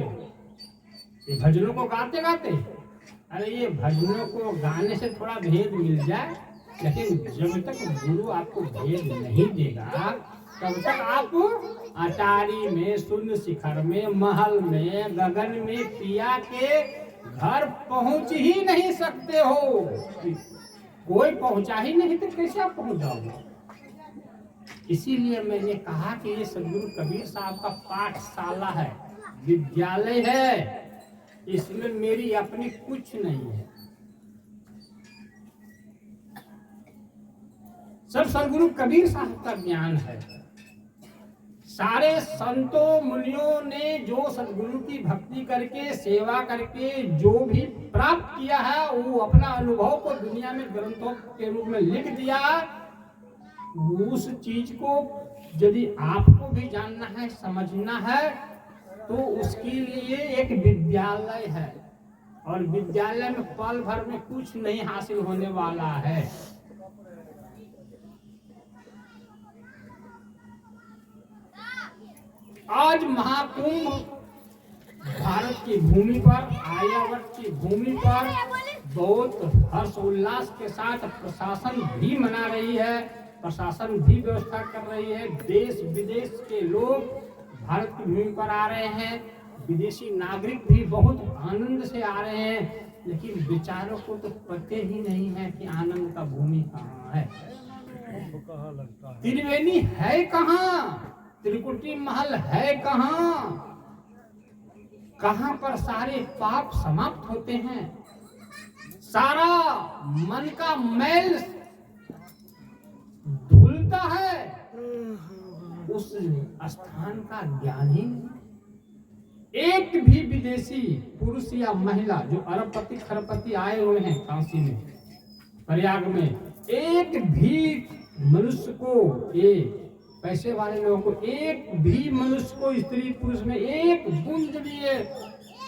ये भजनों को गाते गाते? अरे ये भजनों को गाने से थोड़ा भेद मिल जाए, लेकिन जब तक गुरु आपको भेद नहीं देगा तब तक आप अटारी में, शून्य शिखर में, महल में, गगन में पिया के घर पहुंच ही नहीं सकते हो। कोई पहुंचा ही नहीं तो कैसे आप पहुंच जाओगे? इसीलिए मैंने कहा कि ये सदगुरु कबीर साहब का पाठशाला है, विद्यालय है, इसमें मेरी अपनी कुछ नहीं है। सब सदगुरु कबीर साहब का ज्ञान है। सारे संतों मुनियों ने जो सदगुरु की भक्ति करके, सेवा करके जो भी प्राप्त किया है, वो अपना अनुभव को दुनिया में ग्रंथों के रूप में लिख दिया। उस चीज को यदि आपको भी जानना है, समझना है, तो उसके लिए एक विद्यालय है, और विद्यालय में पल भर में कुछ नहीं हासिल होने वाला है। आज महाकुंभ भारत की भूमि पर, आर्यावर्त की भूमि पर बहुत हर्ष उल्लास के साथ प्रशासन भी मना रही है, प्रशासन भी व्यवस्था कर रही है। देश विदेश के लोग भारत की भूमि पर आ रहे हैं, विदेशी नागरिक भी बहुत आनंद से आ रहे हैं, लेकिन बेचारों को तो पता ही नहीं है कि आनंद का भूमि कहाँ है, त्रिवेणी है कहाँ, त्रिकुटी महल है कहाँ, कहाँ पर सारे पाप समाप्त होते हैं, सारा मन का मैल धुलता है, उस स्थान का ज्ञान ही नहीं। एक भी विदेशी पुरुष या महिला जो अरबपति खरबपति आए हुए हैं काशी में, प्रयाग में, एक भी मनुष्य को, ये पैसे वाले लोगों को, एक भी मनुष्य को, स्त्री पुरुष में एक बूंद भी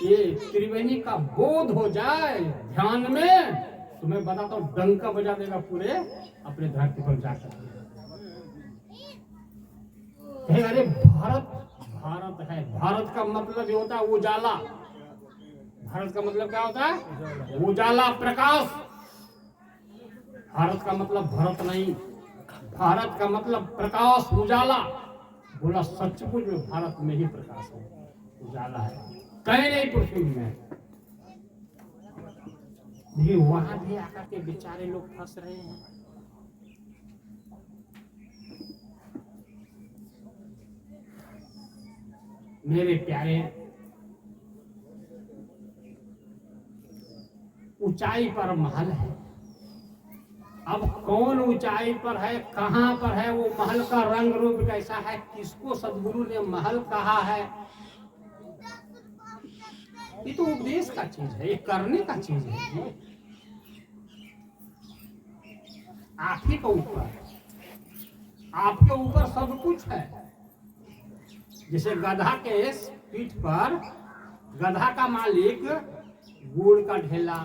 ये त्रिवेणी का बोध हो जाए ध्यान में, तो मैं बताता हूँ डंका बजा देगा पूरे अपने धरती पर जाकर। अरे भारत भारत है, भारत का मतलब ये होता है उजाला। भारत का मतलब क्या होता है? उजाला, प्रकाश। भारत का मतलब भरत नहीं, भारत का मतलब प्रकाश, उजाला। बोला सचमुच में भारत में ही प्रकाश है, उजाला है, कहीं नहीं पृथ्वी में। ये वहां भी आकर के बेचारे लोग फंस रहे हैं। मेरे प्यारे, ऊंचाई पर महल है। अब कौन ऊंचाई पर है, कहां पर है, वो महल का रंग रूप कैसा है, किसको सदगुरु ने महल कहा है, ये तो उपदेश का चीज है, ये करने का चीज है। आप ही के ऊपर, आपके ऊपर सब कुछ है। जैसे गधा के पीठ पर गधा का मालिक गुड़ का ढेला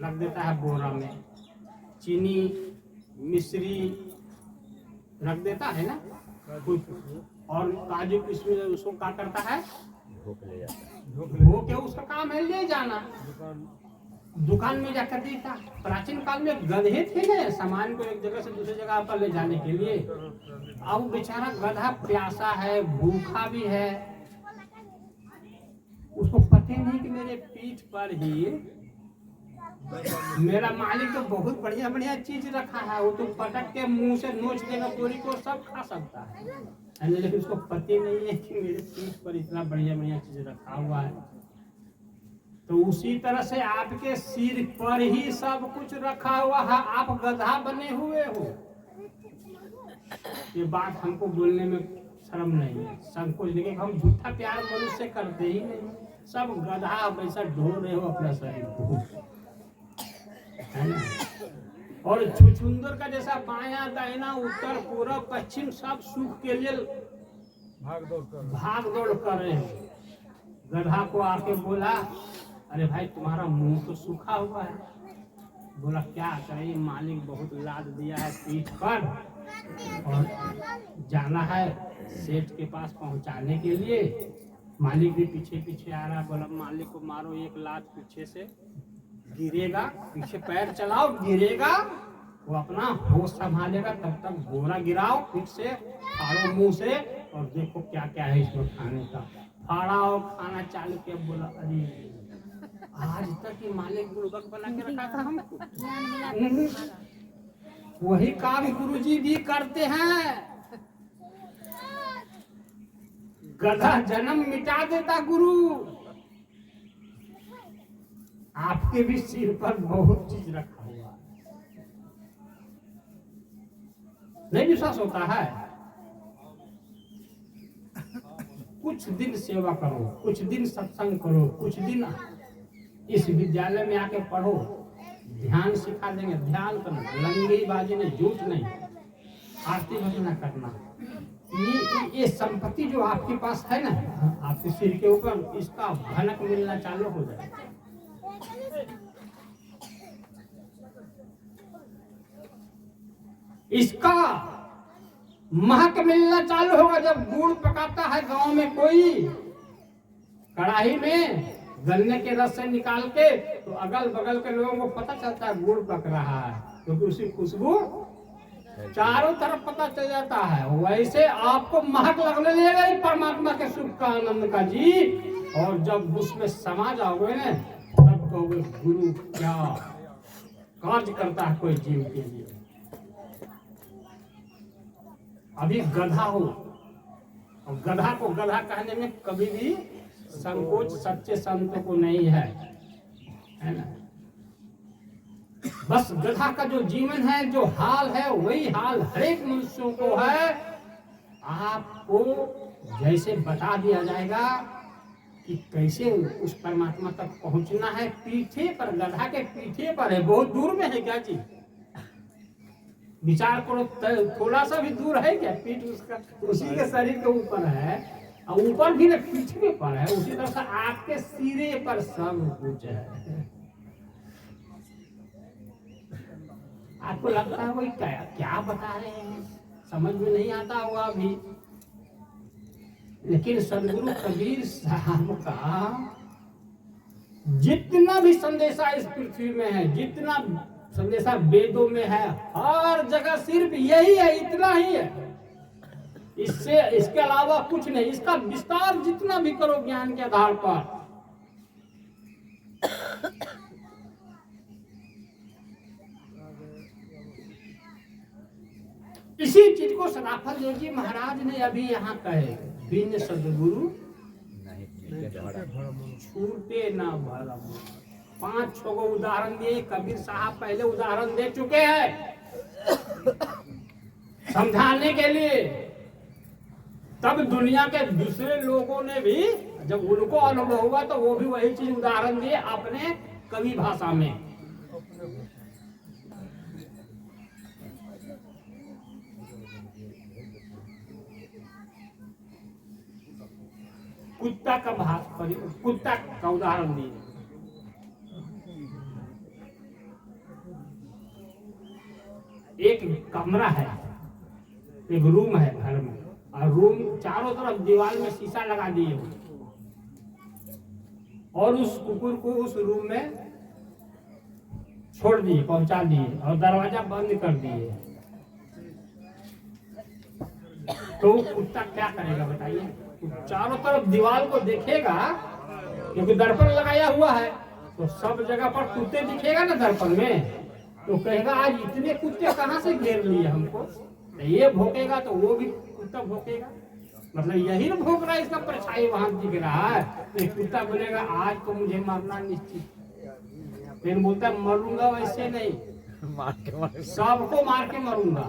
रख देता है, बोरा में चीनी मिश्री रख देता है ना कुछ, और काजू किशमिश उसको क्या करता है, धो के उसका काम है ले जाना, दुकान में जाकर देता। प्राचीन काल में गधे थे ना, सामान को एक जगह से दूसरी जगह पर ले जाने के लिए। अब बेचारा गधा प्यासा है, भूखा भी है, उसको पता नहीं कि मेरे पीठ पर ही मेरा मालिक तो बहुत बढ़िया बढ़िया चीज रखा है, वो तो पटक के मुंह से नोच देगा तोरी को, सब खा सकता है, लेकिन उसको पता नहीं है कि मेरे पीठ पर इतना बढ़िया बढ़िया चीज रखा हुआ है। तो उसी तरह से आपके सिर पर ही सब कुछ रखा हुआ है, आप गधा बने हुए हो। ये बात हमको बोलने में शर्म नहीं है, संकोच, लेकिन हम झूठा प्यार मनुष्य करते ही नहीं। सब गधा वैसा ढो रहे हो अपना शरीर को, है ना। और छुछुंदर का जैसा बायां दाहिना उत्तर पूर्व पश्चिम सब सुख के लिए भाग दौड़ कर रहे हैं। गधा को आके बोला, अरे भाई तुम्हारा मुंह तो सूखा हुआ है। बोला क्या करे, मालिक बहुत लाद दिया है पीठ पर, और जाना है सेठ के पास पहुंचाने के लिए। मालिक भी पीछे पीछे आ रहा, बोला मालिक को मारो एक लात पीछे से, गिरेगा, पीछे पैर चलाओ गिरेगा, वो अपना होश संभालेगा, तब तक गोरा गिराओ फिर से, फाड़ो मुंह से और देखो क्या क्या है इसमें खाने का। फाड़ा और खाना चालू किया, बोला अरे आज तक ये मालिक बुड़बक बना के रखा था हमको। वही काम गुरुजी भी करते हैं। गधा जन्म मिटा देता गुरु। आपके भी सिर पर बहुत चीज रखा हुआ है, नहीं विश्वास होता है? कुछ दिन सेवा करो, कुछ दिन सत्संग करो, कुछ दिन इस विद्यालय में आके पढ़ो, ध्यान सिखा देंगे। ध्यान करना, लंगड़ी बाजी नहीं, झूठ नहीं, आरती भजना करना। ये संपत्ति जो आपके पास है ना, आपके सिर के ऊपर, इसका भनक मिलना चालू हो जाए। इसका महक मिलना चालू होगा जब गुड़ पकाता है गांव में कोई, कढ़ाई में गन्ने के रस से निकाल के, तो अगल बगल के लोगों को पता चलता है गुड़ पक रहा है, क्योंकि उसकी खुशबू चारों तरफ पता चल जाता है। वैसे आपको महक लगने लगेगा परमात्मा के सुख का, आनंद का जी। और जब उसमें समा जाओगे ना, तब कहोगे गुरु क्या कार्य करता है कोई जीव के लिए। अभी गधा हो, और गधा को गधा कहने में कभी भी संकोच सच्चे संतों को नहीं है ना। बस गधा का जो जीवन है, जो हाल है, वही हाल हर एक मनुष्यों को है। आपको जैसे बता दिया जाएगा कि कैसे उस परमात्मा तक पहुंचना है। पीठे पर, गधा के पीठे पर है, बहुत दूर में है क्या जी? विचार करो, थोड़ा सा भी दूर है क्या? पीठ उसका उसी के शरीर के ऊपर है, और ऊपर भी ना पीठ के पर है, उसी तरह से आपके सिरे पर सब कुछ है। आपको लगता है वही क्या बता रहे हैं, समझ में नहीं आता होगा अभी। लेकिन सदगुरु कबीर साहब का जितना भी संदेशा इस पृथ्वी में है, जितना संदेशा वेदों में है, हर जगह सिर्फ यही है, इतना ही है। इसके अलावा कुछ नहीं। इसका विस्तार जितना भी करो ज्ञान के आधार पर, इसी चीज को सदाफल देव जी महाराज ने अभी यहाँ कहे, बिन सदगुरु छूटे ना भरम। 5-6 को उदाहरण दिए कबीर साहब, पहले उदाहरण दे चुके हैं समझाने के लिए। तब दुनिया के दूसरे लोगों ने भी जब उनको अनुभव हुआ, तो वो भी वही चीज उदाहरण दिए अपने कवि भाषा में। कुत्ता का कुत्ता का उदाहरण दिए। एक कमरा है, एक रूम है घर में, और रूम चारों तरफ दीवार में शीशा लगा दिए, और उस कुकुर को उस रूम में छोड़ दिए, पहुंचा दिए, और दरवाजा बंद कर दिए। तो कुत्ता क्या करेगा बताइए? चारों तरफ दीवार को देखेगा, क्योंकि दर्पण लगाया हुआ है, तो सब जगह पर कुत्ते दिखेगा ना दर्पण में, तो कहेगा आज इतने कुत्ते कहाँ से घेर लिए हमको। तो ये भौंकेगा तो वो भी कुत्ता भौंकेगा, मतलब यही ना भौंक रहा है, इसका परछाई वहां दिख रहा है। तो कुत्ता बोलेगा आज तो मुझे मरना निश्चित। फिर बोलता मरूंगा वैसे नहीं, सबको मार के मरूंगा।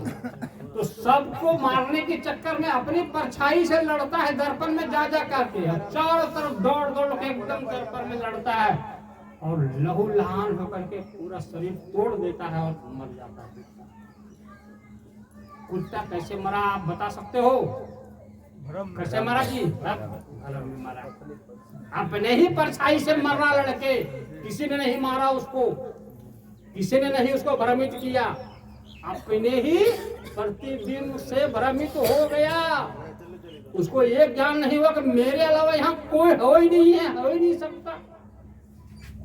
तो सबको मारने के चक्कर में अपनी परछाई से लड़ता है दर्पण में जा करके, चारों तरफ दौड़ दौड़ के एकदम दर्पण में लड़ता है, और लहू लहान होकर के पूरा शरीर तोड़ देता है और मर जाता है। कुत्ता कैसे मरा आप बता सकते हो? कैसे मरा जी? भ्रम में मरा, अपने ही परछाई से मरना लड़के, किसी ने नहीं मारा उसको, किसी ने नहीं उसको भ्रमित किया, अपने ही प्रतिदिन उससे भ्रमित हो गया। उसको एक ज्ञान नहीं हुआ कि मेरे अलावा यहाँ कोई हो ही नहीं है, हो ही नहीं सकता।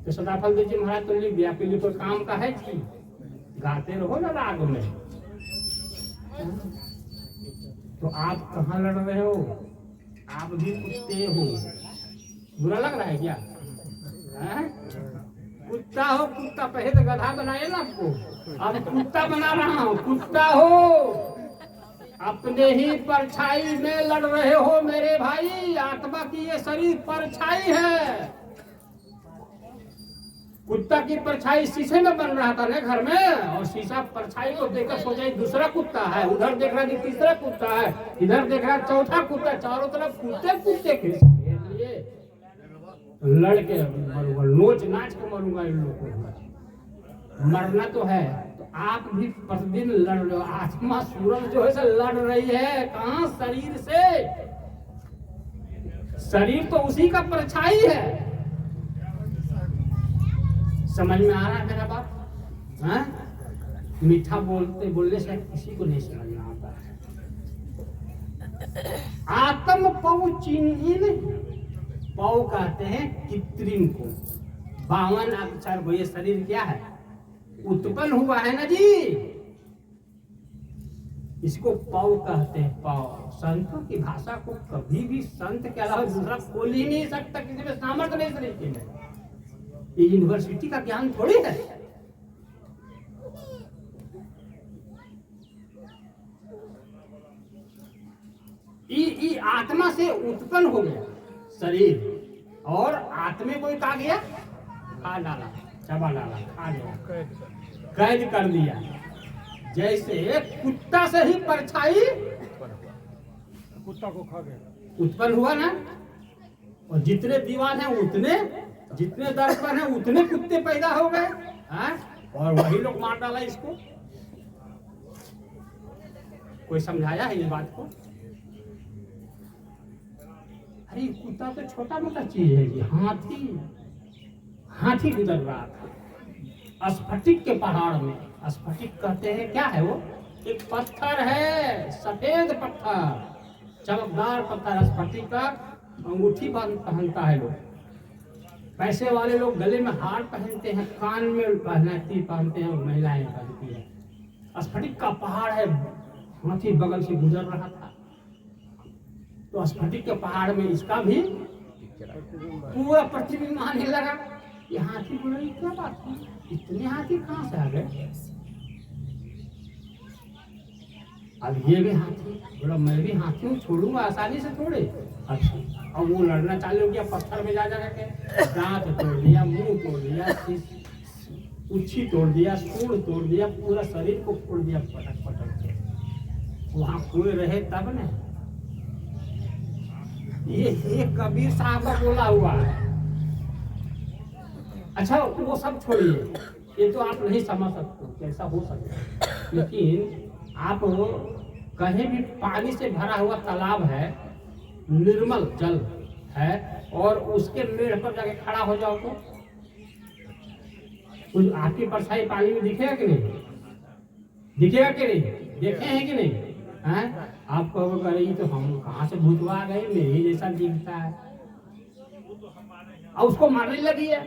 तो सदाफल देव जी महाराज तो लिख दिया, पीली कोई काम का है कि गाते रहो ना राग में। तो आप कहाँ लड़ रहे हो? आप भी कुत्ते हो। बुरा लग रहा है क्या? कुत्ता हो, कुत्ता। पहले तो गधा बनाए ना आपको, अब कुत्ता बना रहा हूँ। कुत्ता हो, अपने ही परछाई में लड़ रहे हो मेरे भाई। आत्मा की ये शरीर परछाई है। कुत्ता की परछाई शीशे में बन रहा था ना घर में, और शीशा परछाई को देखकर सोचा दूसरा कुत्ता है, उधर देख रहा है तीसरा कुत्ता है, इधर देख रहा है चौथा कुत्ता। चारों तरफ कुत्ते कुत्ते के लड़के मरूंगा, नोच नाच के मरूंगा इन लोगों को। मरना तो है। तो आप भी प्रतिदिन लड़ रहे हो। आत्मा सूरज जो है से लड़ रही है। कहाँ? शरीर से। शरीर तो उसी का परछाई है। समझ में आ रहा है मेरा बात? हाँ? मीठा बोलने से किसी को नहीं समझ में आता। आत्म पौ चिन्ह नहीं। पौ कहते हैं कृत्रिम को। 52 अक्षर को। ये शरीर क्या है? उत्पन्न हुआ है ना जी। इसको पौ कहते हैं। पौ। संतों की भाषा को कभी भी संत के अलावा दूसरा खोल ही नहीं सकता। किसी में सामर्थ्य नहीं शरीर में। ये यूनिवर्सिटी का ज्ञान थोड़ी है। ये आत्मा से उत्पन्न हो गया शरीर, और आत्मे को खा गया, खा डाला, चबा डाला, खा गया, कैद कर दिया। जैसे कुत्ता से ही परछाई कुत्ता को खा गया, उत्पन्न हुआ ना। और जितने दीवान हैं उतने, जितने दर्पण हैं उतने कुत्ते पैदा हो गए। और वही लोग मार डाला इसको। कोई समझाया है इस बात को? अरे कुत्ता तो छोटा मोटा चीज है जी। हाथी गुजर रहा था स्फटिक के पहाड़ में। स्फटिक कहते हैं क्या है वो? एक पत्थर है, सफेद पत्थर, चमकदार पत्थर। स्फटिक का अंगूठी पहनता है लोग। पैसे वाले लोग गले में हार पहनते हैं, कान में पहनते हैं, महिलाएं पहनती है। स्फटिक का पहाड़ है। हाथी बगल से गुजर रहा था, तो स्फटिक के पहाड़ में इसका भी पूरा प्रतिबिंब आने लगा। ये हाथी बोला, क्या बात है, इतने हाथी कहाँ से आ गए? अब ये भी हाथी बोला, मैं भी हाथी हूँ, छोड़ूंगा आसानी से थोड़े। अच्छा, अब वो लड़ना चालू किया। पत्थर में जा के दांत तोड़ दिया, मुंह तोड़ दिया, उच्छी तोड़ दिया, सूंड तोड़ दिया, पूरा शरीर को फोड़ दिया पटक पटक के। वहां कोई रहे तब न। ये कबीर साहब का बोला हुआ है। अच्छा वो सब छोड़िए, ये तो आप नहीं समझ सकते कैसा हो सकता। लेकिन आप कहीं भी पानी से भरा हुआ तालाब है, निर्मल जल है, और उसके मेड़ पर जाके खड़ा हो जाओ तो कुछ आपकी परछाई पानी में दिखेगा कि नहीं? दिखेगा कि नहीं? देखे हैं कि नहीं? हैं? आप कहोगे अरे तो हम कहाँ से भूतवा आ गए, मेरे जैसा दिखता है। और उसको मारने लगी है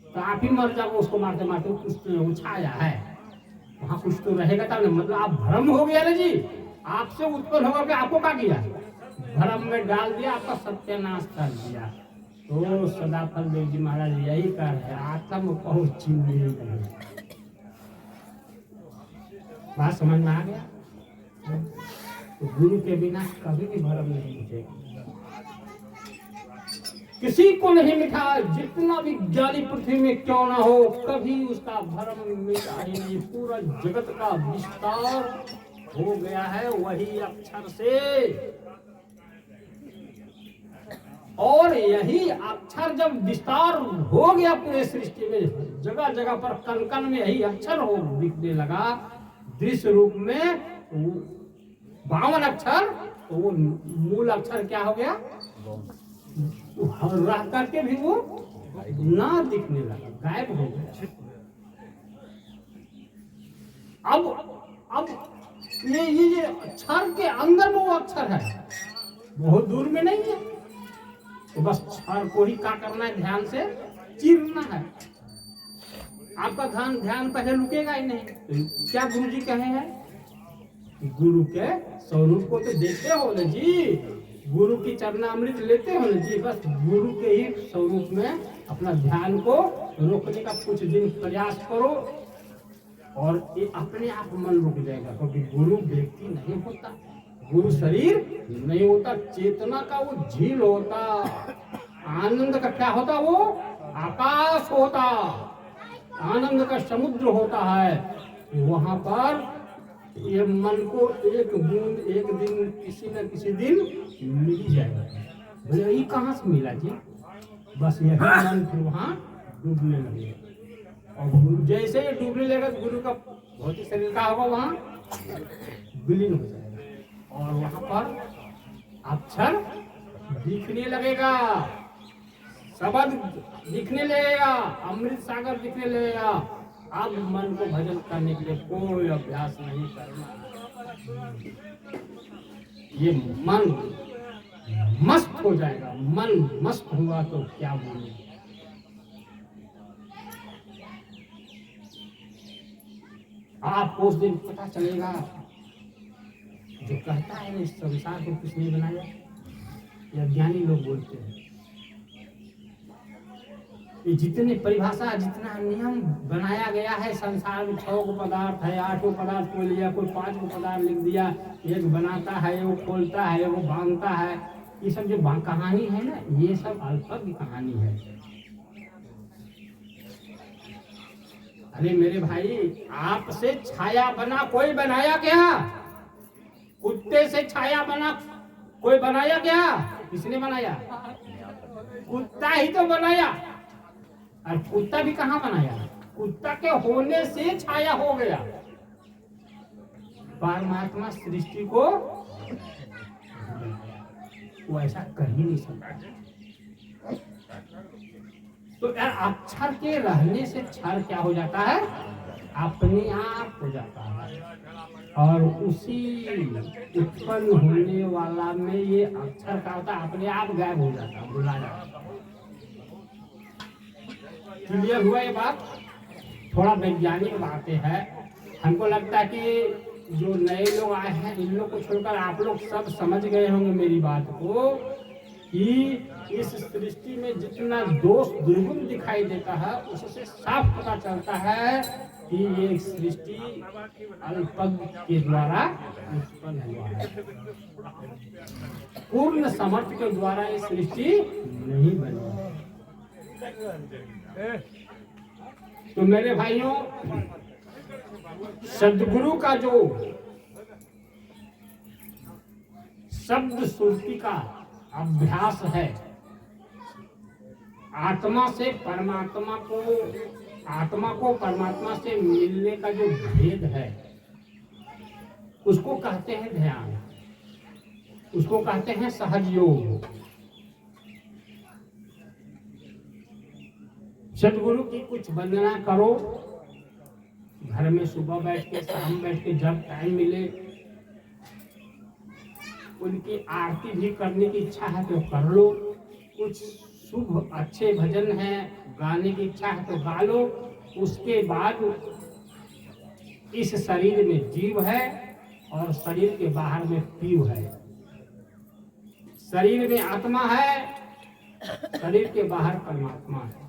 तो आप ही मर जाओ। उसको मारते मारते कुछ छाया है वहाँ, कुछ तो रहेगा तब। मतलब आप भ्रम हो गया ना जी। आपसे उत्पन्न होकर के आपको क्या किया? भ्रम में डाल दिया, आपका सत्यानाश कर दिया। तो सदाफल देव जी महाराज यही कर रहे, आत्म पहुँच चिन्ह नहीं। बात समझ में आ गया? तो गुरु के बिना कभी भी भ्रम नहीं मिटेगा। किसी को नहीं मिटा, जितना भी ज्ञानी पृथ्वी में क्यों ना हो, कभी उसका भ्रम मिटा ही नहीं। पूरा जगत का विस्तार हो गया है वही अक्षर से। और यही अक्षर जब विस्तार हो गया पूरे सृष्टि में, जगह जगह पर कण कण में यही अक्षर हो दिखने लगा दृश्य रूप में। 52 अक्षर, तो वो मूल अक्षर क्या हो गया? रह करके भी वो ना दिखने लगा, गायब हो गया। अब ये क्षर के अंदर में वो अक्षर है, बहुत दूर में नहीं है। तो बस क्षर को ही क्या करना है, ध्यान से चीरना है। आपका ध्यान पहले रुकेगा ही नहीं। तो क्या गुरु जी कहे हैं, गुरु के स्वरूप को तो देखते हो ना जी, गुरु की चरणामृत लेते हो ना जी, बस गुरु के ही स्वरूप में अपना ध्यान को रोकने का कुछ दिन प्रयास करो और ये अपने आप मन रुक जाएगा। क्योंकि गुरु व्यक्ति नहीं होता, गुरु शरीर नहीं होता, चेतना का वो झील होता, आनंद का क्या होता, वो आकाश होता, आनंद का समुद्र होता है। वहां पर ये मन को एक बूंद एक दिन किसी न किसी दिन मिल ही जाएगा। बोले ये कहाँ से मिला जी, बस यही मन फिर वहाँ डूबने लगेगा। और गुरु जैसे ही डूबने लगेगा तो गुरु का भौतिक शरीर का होगा वहाँ विलीन हो जाएगा और वहाँ पर अक्षर दिखने लगेगा, शब्द दिखने लगेगा, अमृत सागर दिखने लगेगा। अब मन को भजन करने के लिए कोई अभ्यास नहीं करना, ये मन मस्त हो जाएगा। मन मस्त हुआ तो क्या बोलूं, आपको उस दिन पता चलेगा। जो कहता है इस संसार को किसने बनाया, ये ज्ञानी लोग बोलते हैं। ये जितने परिभाषा, जितना नियम बनाया गया है संसार में, 6 पदार्थ है, 8 पदार्थ को लिया, कोई 5 पदार्थ लिख दिया, एक बनाता है, वो खोलता है, वो बांधता है, ये सब जो कहानी है ना, ये सब अल्पज्ञ कहानी है। अरे मेरे भाई, आपसे छाया बना कोई बनाया क्या? कुत्ते से छाया बना कोई बनाया क्या? किसने बनाया? कुत्ता ही तो बनाया। और कुत्ता भी कहाँ बनाया? कुत्ता के होने से छाया हो गया। परमात्मा सृष्टि को वो ऐसा कर ही नहीं सकता। तो यार अक्षर के रहने से क्षर क्या हो जाता है? अपने आप हो जाता है। और उसी उत्पन्न होने वाला में ये अक्षर का होता है, अपने आप गायब हो जाता है, भुला जाता है। क्लियर हुआ ये बात? थोड़ा वैज्ञानिक बातें हैं। हमको लगता है कि जो नए लोग आए हैं, इन लोग को छोड़कर आप लोग सब समझ गए होंगे मेरी बात को, कि इस सृष्टि में जितना दोष दुर्गुण दिखाई देता है, उससे साफ पता चलता है कि ये सृष्टि अल्पज्ञ के द्वारा उत्पन्न हुआ है। पूर्ण समर्थ के द्वारा ये सृष्टि नहीं बनी। तो मेरे भाइयों, सद्गुरु का जो शब्द सुरती का अभ्यास है, आत्मा को परमात्मा से मिलने का जो भेद है, उसको कहते हैं ध्यान, उसको कहते हैं सहज योग। सद्गुरु की कुछ वंदना करो, घर में सुबह बैठ के, शाम बैठ के, जब टाइम मिले। उनकी आरती भी करने की इच्छा है तो कर लो। कुछ शुभ अच्छे भजन हैं, गाने की इच्छा है तो गा लो। उसके बाद इस शरीर में जीव है और शरीर के बाहर में पीव है। शरीर में आत्मा है, शरीर के बाहर परमात्मा है।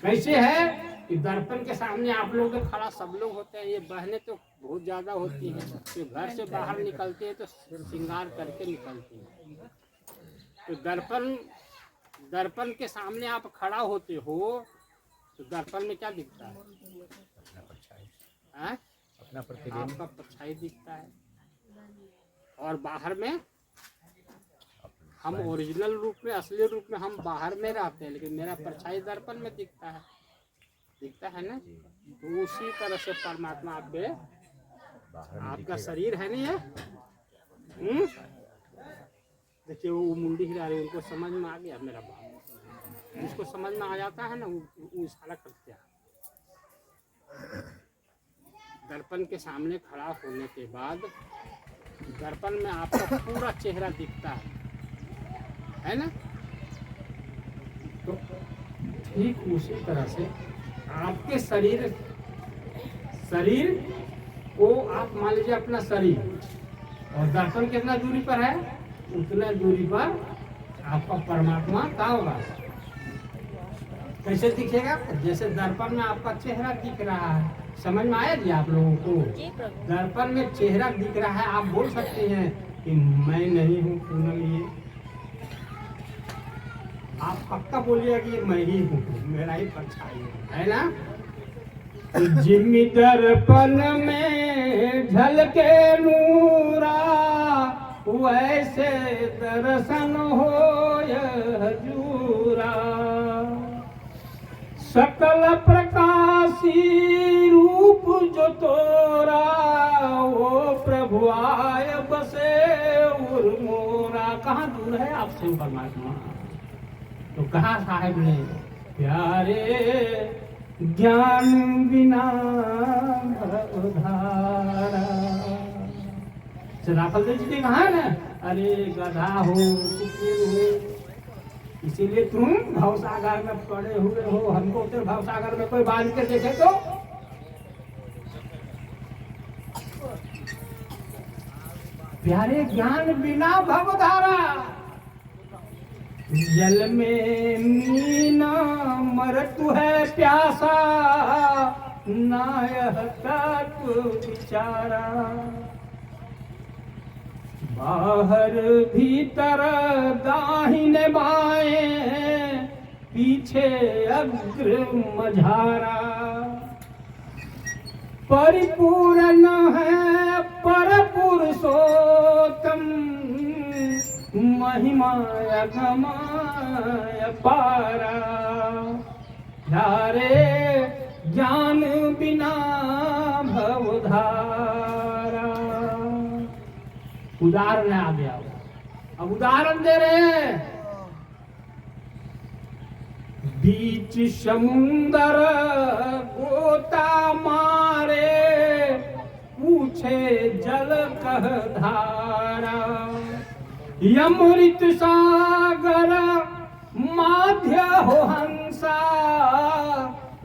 कैसे है कि दर्पण के सामने आप लोग तो खड़ा सब लोग होते हैं, ये बहनें तो बहुत ज्यादा होती हैं, तो घर से बाहर निकलते हैं तो श्रृंगार करके निकलते हैं। तो दर्पण के सामने आप खड़ा होते हो तो दर्पण में क्या दिखता है? अपना प्रतिबिंब, आपका परछाई दिखता है। और बाहर में हम ओरिजिनल रूप में, असली रूप में हम बाहर में रहते हैं, लेकिन मेरा परछाई दर्पण में दिखता है ना। तो उसी तरह से परमात्मा आपका शरीर है नहीं है। देखिए वो मुंडी हिला रही है, उनको समझ में आ गया मेरा बात। जिसको समझ में आ जाता है ना, वो इशारा करते हैं। दर्पण के सामने खड़ा होने के बाद दर्पण में आपका पूरा चेहरा दिखता है ना? तो ठीक उसी तरह से आपके शरीर को आप मान लीजिए अपना शरीर, और दर्पण कितना दूरी पर है, उतना दूरी पर आपका परमात्मा क्या होगा, कैसे दिखेगा? जैसे दर्पण में आपका चेहरा दिख रहा है, समझ में आया जी आप लोगों को? दर्पण में चेहरा दिख रहा है, आप बोल सकते हैं कि मैं नहीं हूँ पूनम, ये आप पक्का बोलिएगा कि मैं ही हूँ, मेरा ही परछाई है ना? जिम्मी दर्पण में झलके नूरा, वैसे दर्शन हो हजूरा। सकल प्रकाशी रूप जो तोरा, वो प्रभु आय बसे उर्मोरा। कहाँ दूर है आपसे परमात्मा? तो कहा साहेब ने, प्यारे ज्ञान बिना उधारा। राफल देव जी कहा है ना, अरे गधा हो, कुकुर हो, इसीलिए तुम भवसागर में पड़े हुए हो। हमको तो भवसागर में कोई बांध के देखे तो प्यारे ज्ञान बिना भवधारा। जल में मीना मरतु है प्यासा, नायक तू बिचारा। बाहर भीतर दाहिने बाएं, पीछे अग्र मझारा। परिपूर्ण है पर पुरुषोत्तम, महिमा अगमाय पारा। धारे ज्ञान बिना भवधारा। उदाहरण आ गया, अब उदाहरण दे रहे हैं। बीच समुंदर गोता मारे, पूछे जल कह धारा। यमृत सागर माध्य हो हंसा,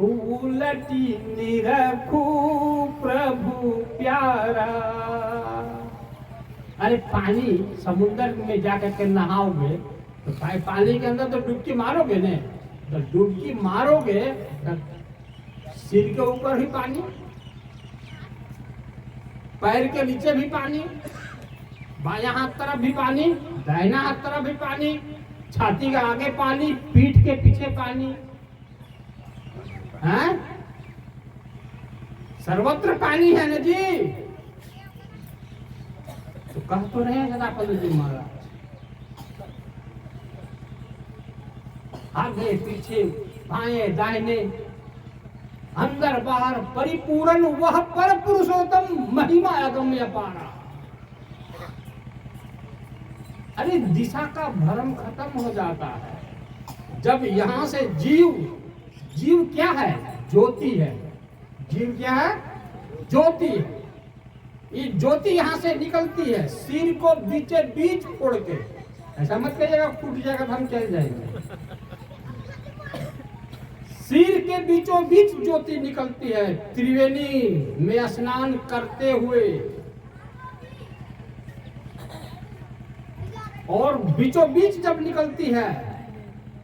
उलटी निरखू प्रभु प्यारा। अरे पानी समुद्र में जाकर के नहाओगे तो पानी के अंदर तो डुबकी मारोगे ने, तो डुबकी मारोगे तो सिर के ऊपर ही पानी, पैर के नीचे भी पानी, बायां हाथ तरफ भी पानी, दाहिना हाथ तरफ भी पानी, छाती के आगे पानी, पीठ के पीछे पानी, हैं? सर्वत्र पानी है ना जी। तो कह तो रहे हैं गदापति जी महाराज, आगे पीछे बाएं दाहिने अंदर बाहर परिपूर्ण वह पर पुरुषोत्तम, महिमा अगम्य पारा। अरे दिशा का भ्रम खत्म हो जाता है जब यहां से जीव क्या है? ज्योति है। जीव क्या है? ज्योति। ये ज्योति यहां से निकलती है, सिर को बीचे बीच फोड़ के। ऐसा मत कहिएगा फूट जाएगा तो हम चल जाएंगे। सिर के बीचों बीच ज्योति निकलती है। त्रिवेणी में स्नान करते हुए और बीचों बीच जब निकलती है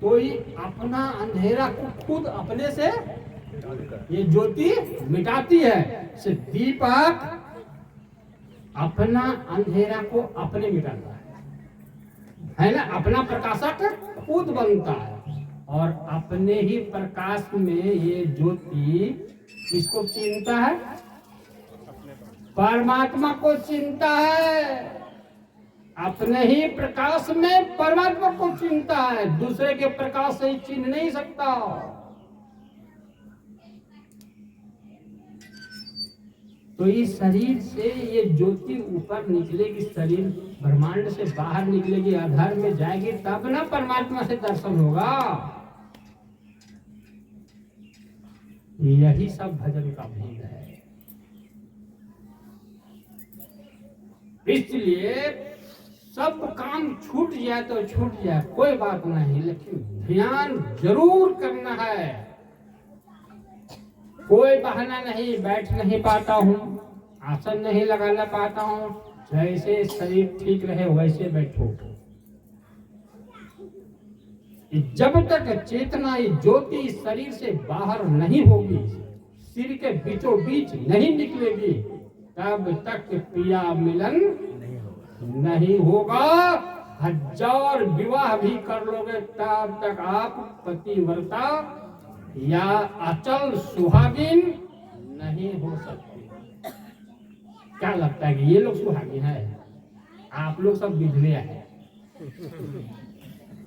तो ये अपना अंधेरा को खुद अपने से ये ज्योति मिटाती है। से दीपक अपना अंधेरा को अपने मिटाता है ना, अपना प्रकाशक खुद बनता है और अपने ही प्रकाश में ये ज्योति किसको चिन्हता है? परमात्मा को चिन्हता है। अपने ही प्रकाश में परमात्मा को चिन्हता है, दूसरे के प्रकाश से चिन्ह नहीं सकता। तो इस शरीर से ये ज्योति ऊपर निकलेगी, शरीर ब्रह्मांड से बाहर निकलेगी, आधार में जाएगी, तब ना परमात्मा से दर्शन होगा। यही सब भजन का भेद है। इसलिए सब काम छूट जाए तो छूट जाए, कोई बात नहीं, लेकिन ध्यान जरूर करना है। कोई बहाना नहीं, बैठ नहीं पाता हूँ, आसन नहीं लगाना पाता हूँ, जैसे शरीर ठीक रहे वैसे बैठो। जब तक चेतना ज्योति शरीर से बाहर नहीं होगी, सिर के बीचों बीच नहीं निकलेगी, तब तक प्रिया मिलन नहीं होगा। हजार विवाह भी कर लोगे तब तक आप पतिव्रता या अचल सुहागिन नहीं हो सकते। क्या लगता है कि ये लोग सुहागिन है? आप लोग सब विधवे हैं।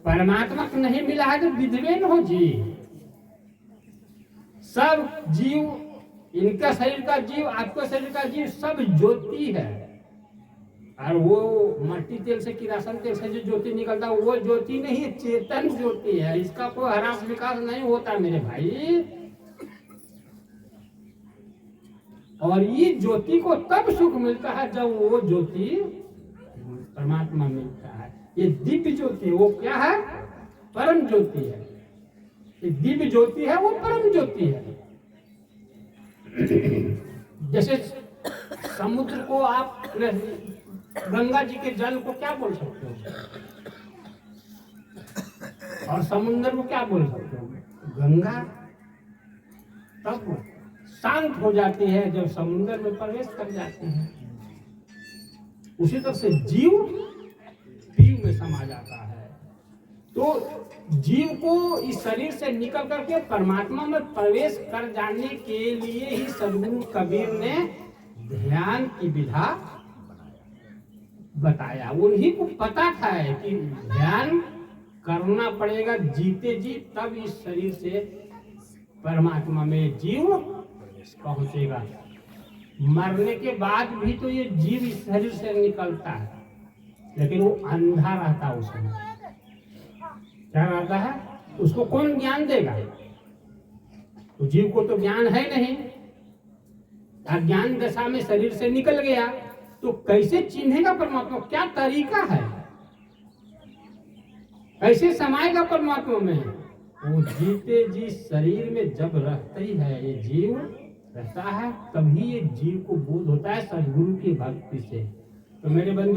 परमात्मा को नहीं मिला है तो विधवे न हो जी। सब जीव, इनका शरीर का जीव, आपका शरीर का जीव, सब ज्योति है। और वो मट्टी तेल से, किरासन तेल से जो ज्योति निकलता है वो ज्योति नहीं है, चेतन ज्योति है। इसका कोई ह्रास विकास नहीं होता मेरे भाई। और ये ज्योति को तब सुख मिलता है जब वो ज्योति परमात्मा मिलता है। ये दिव्य ज्योति है, वो क्या है? परम ज्योति है। ये दिव्य ज्योति है, वो परम ज्योति है। जैसे समुद्र को आप, गंगा जी के जल को क्या बोल सकते हो? और समुद्र को क्या बोल सकते हो? गंगा। तब शांत हो जाती है जब समुद्र में प्रवेश कर जाते हैं। उसी तरह से जीव में समा जाता है। तो जीव को इस शरीर से निकल करके परमात्मा में प्रवेश कर जाने के लिए ही सद्गुरु कबीर ने ध्यान की विधा बताया। उन्हीं को पता था कि ध्यान करना पड़ेगा जीते जी, तब इस शरीर से परमात्मा में जीव पहुंचेगा। मरने के बाद भी तो ये जीव इस शरीर से निकलता है, लेकिन वो अंधा रहता है। उसमें क्या रहता है? उसको कौन ज्ञान देगा? तो जीव को तो ज्ञान है नहीं। अज्ञान दशा में शरीर से निकल गया तो कैसे चिन्हेगा परमात्मा? क्या तरीका है? कैसे समाएगा परमात्मा में? वो जीते जी शरीर में जब रहता ही है, ये जीव रहता है, तभी ये जीव को बोध होता है सद्गुरु की भक्ति से। तो मेरे बंधु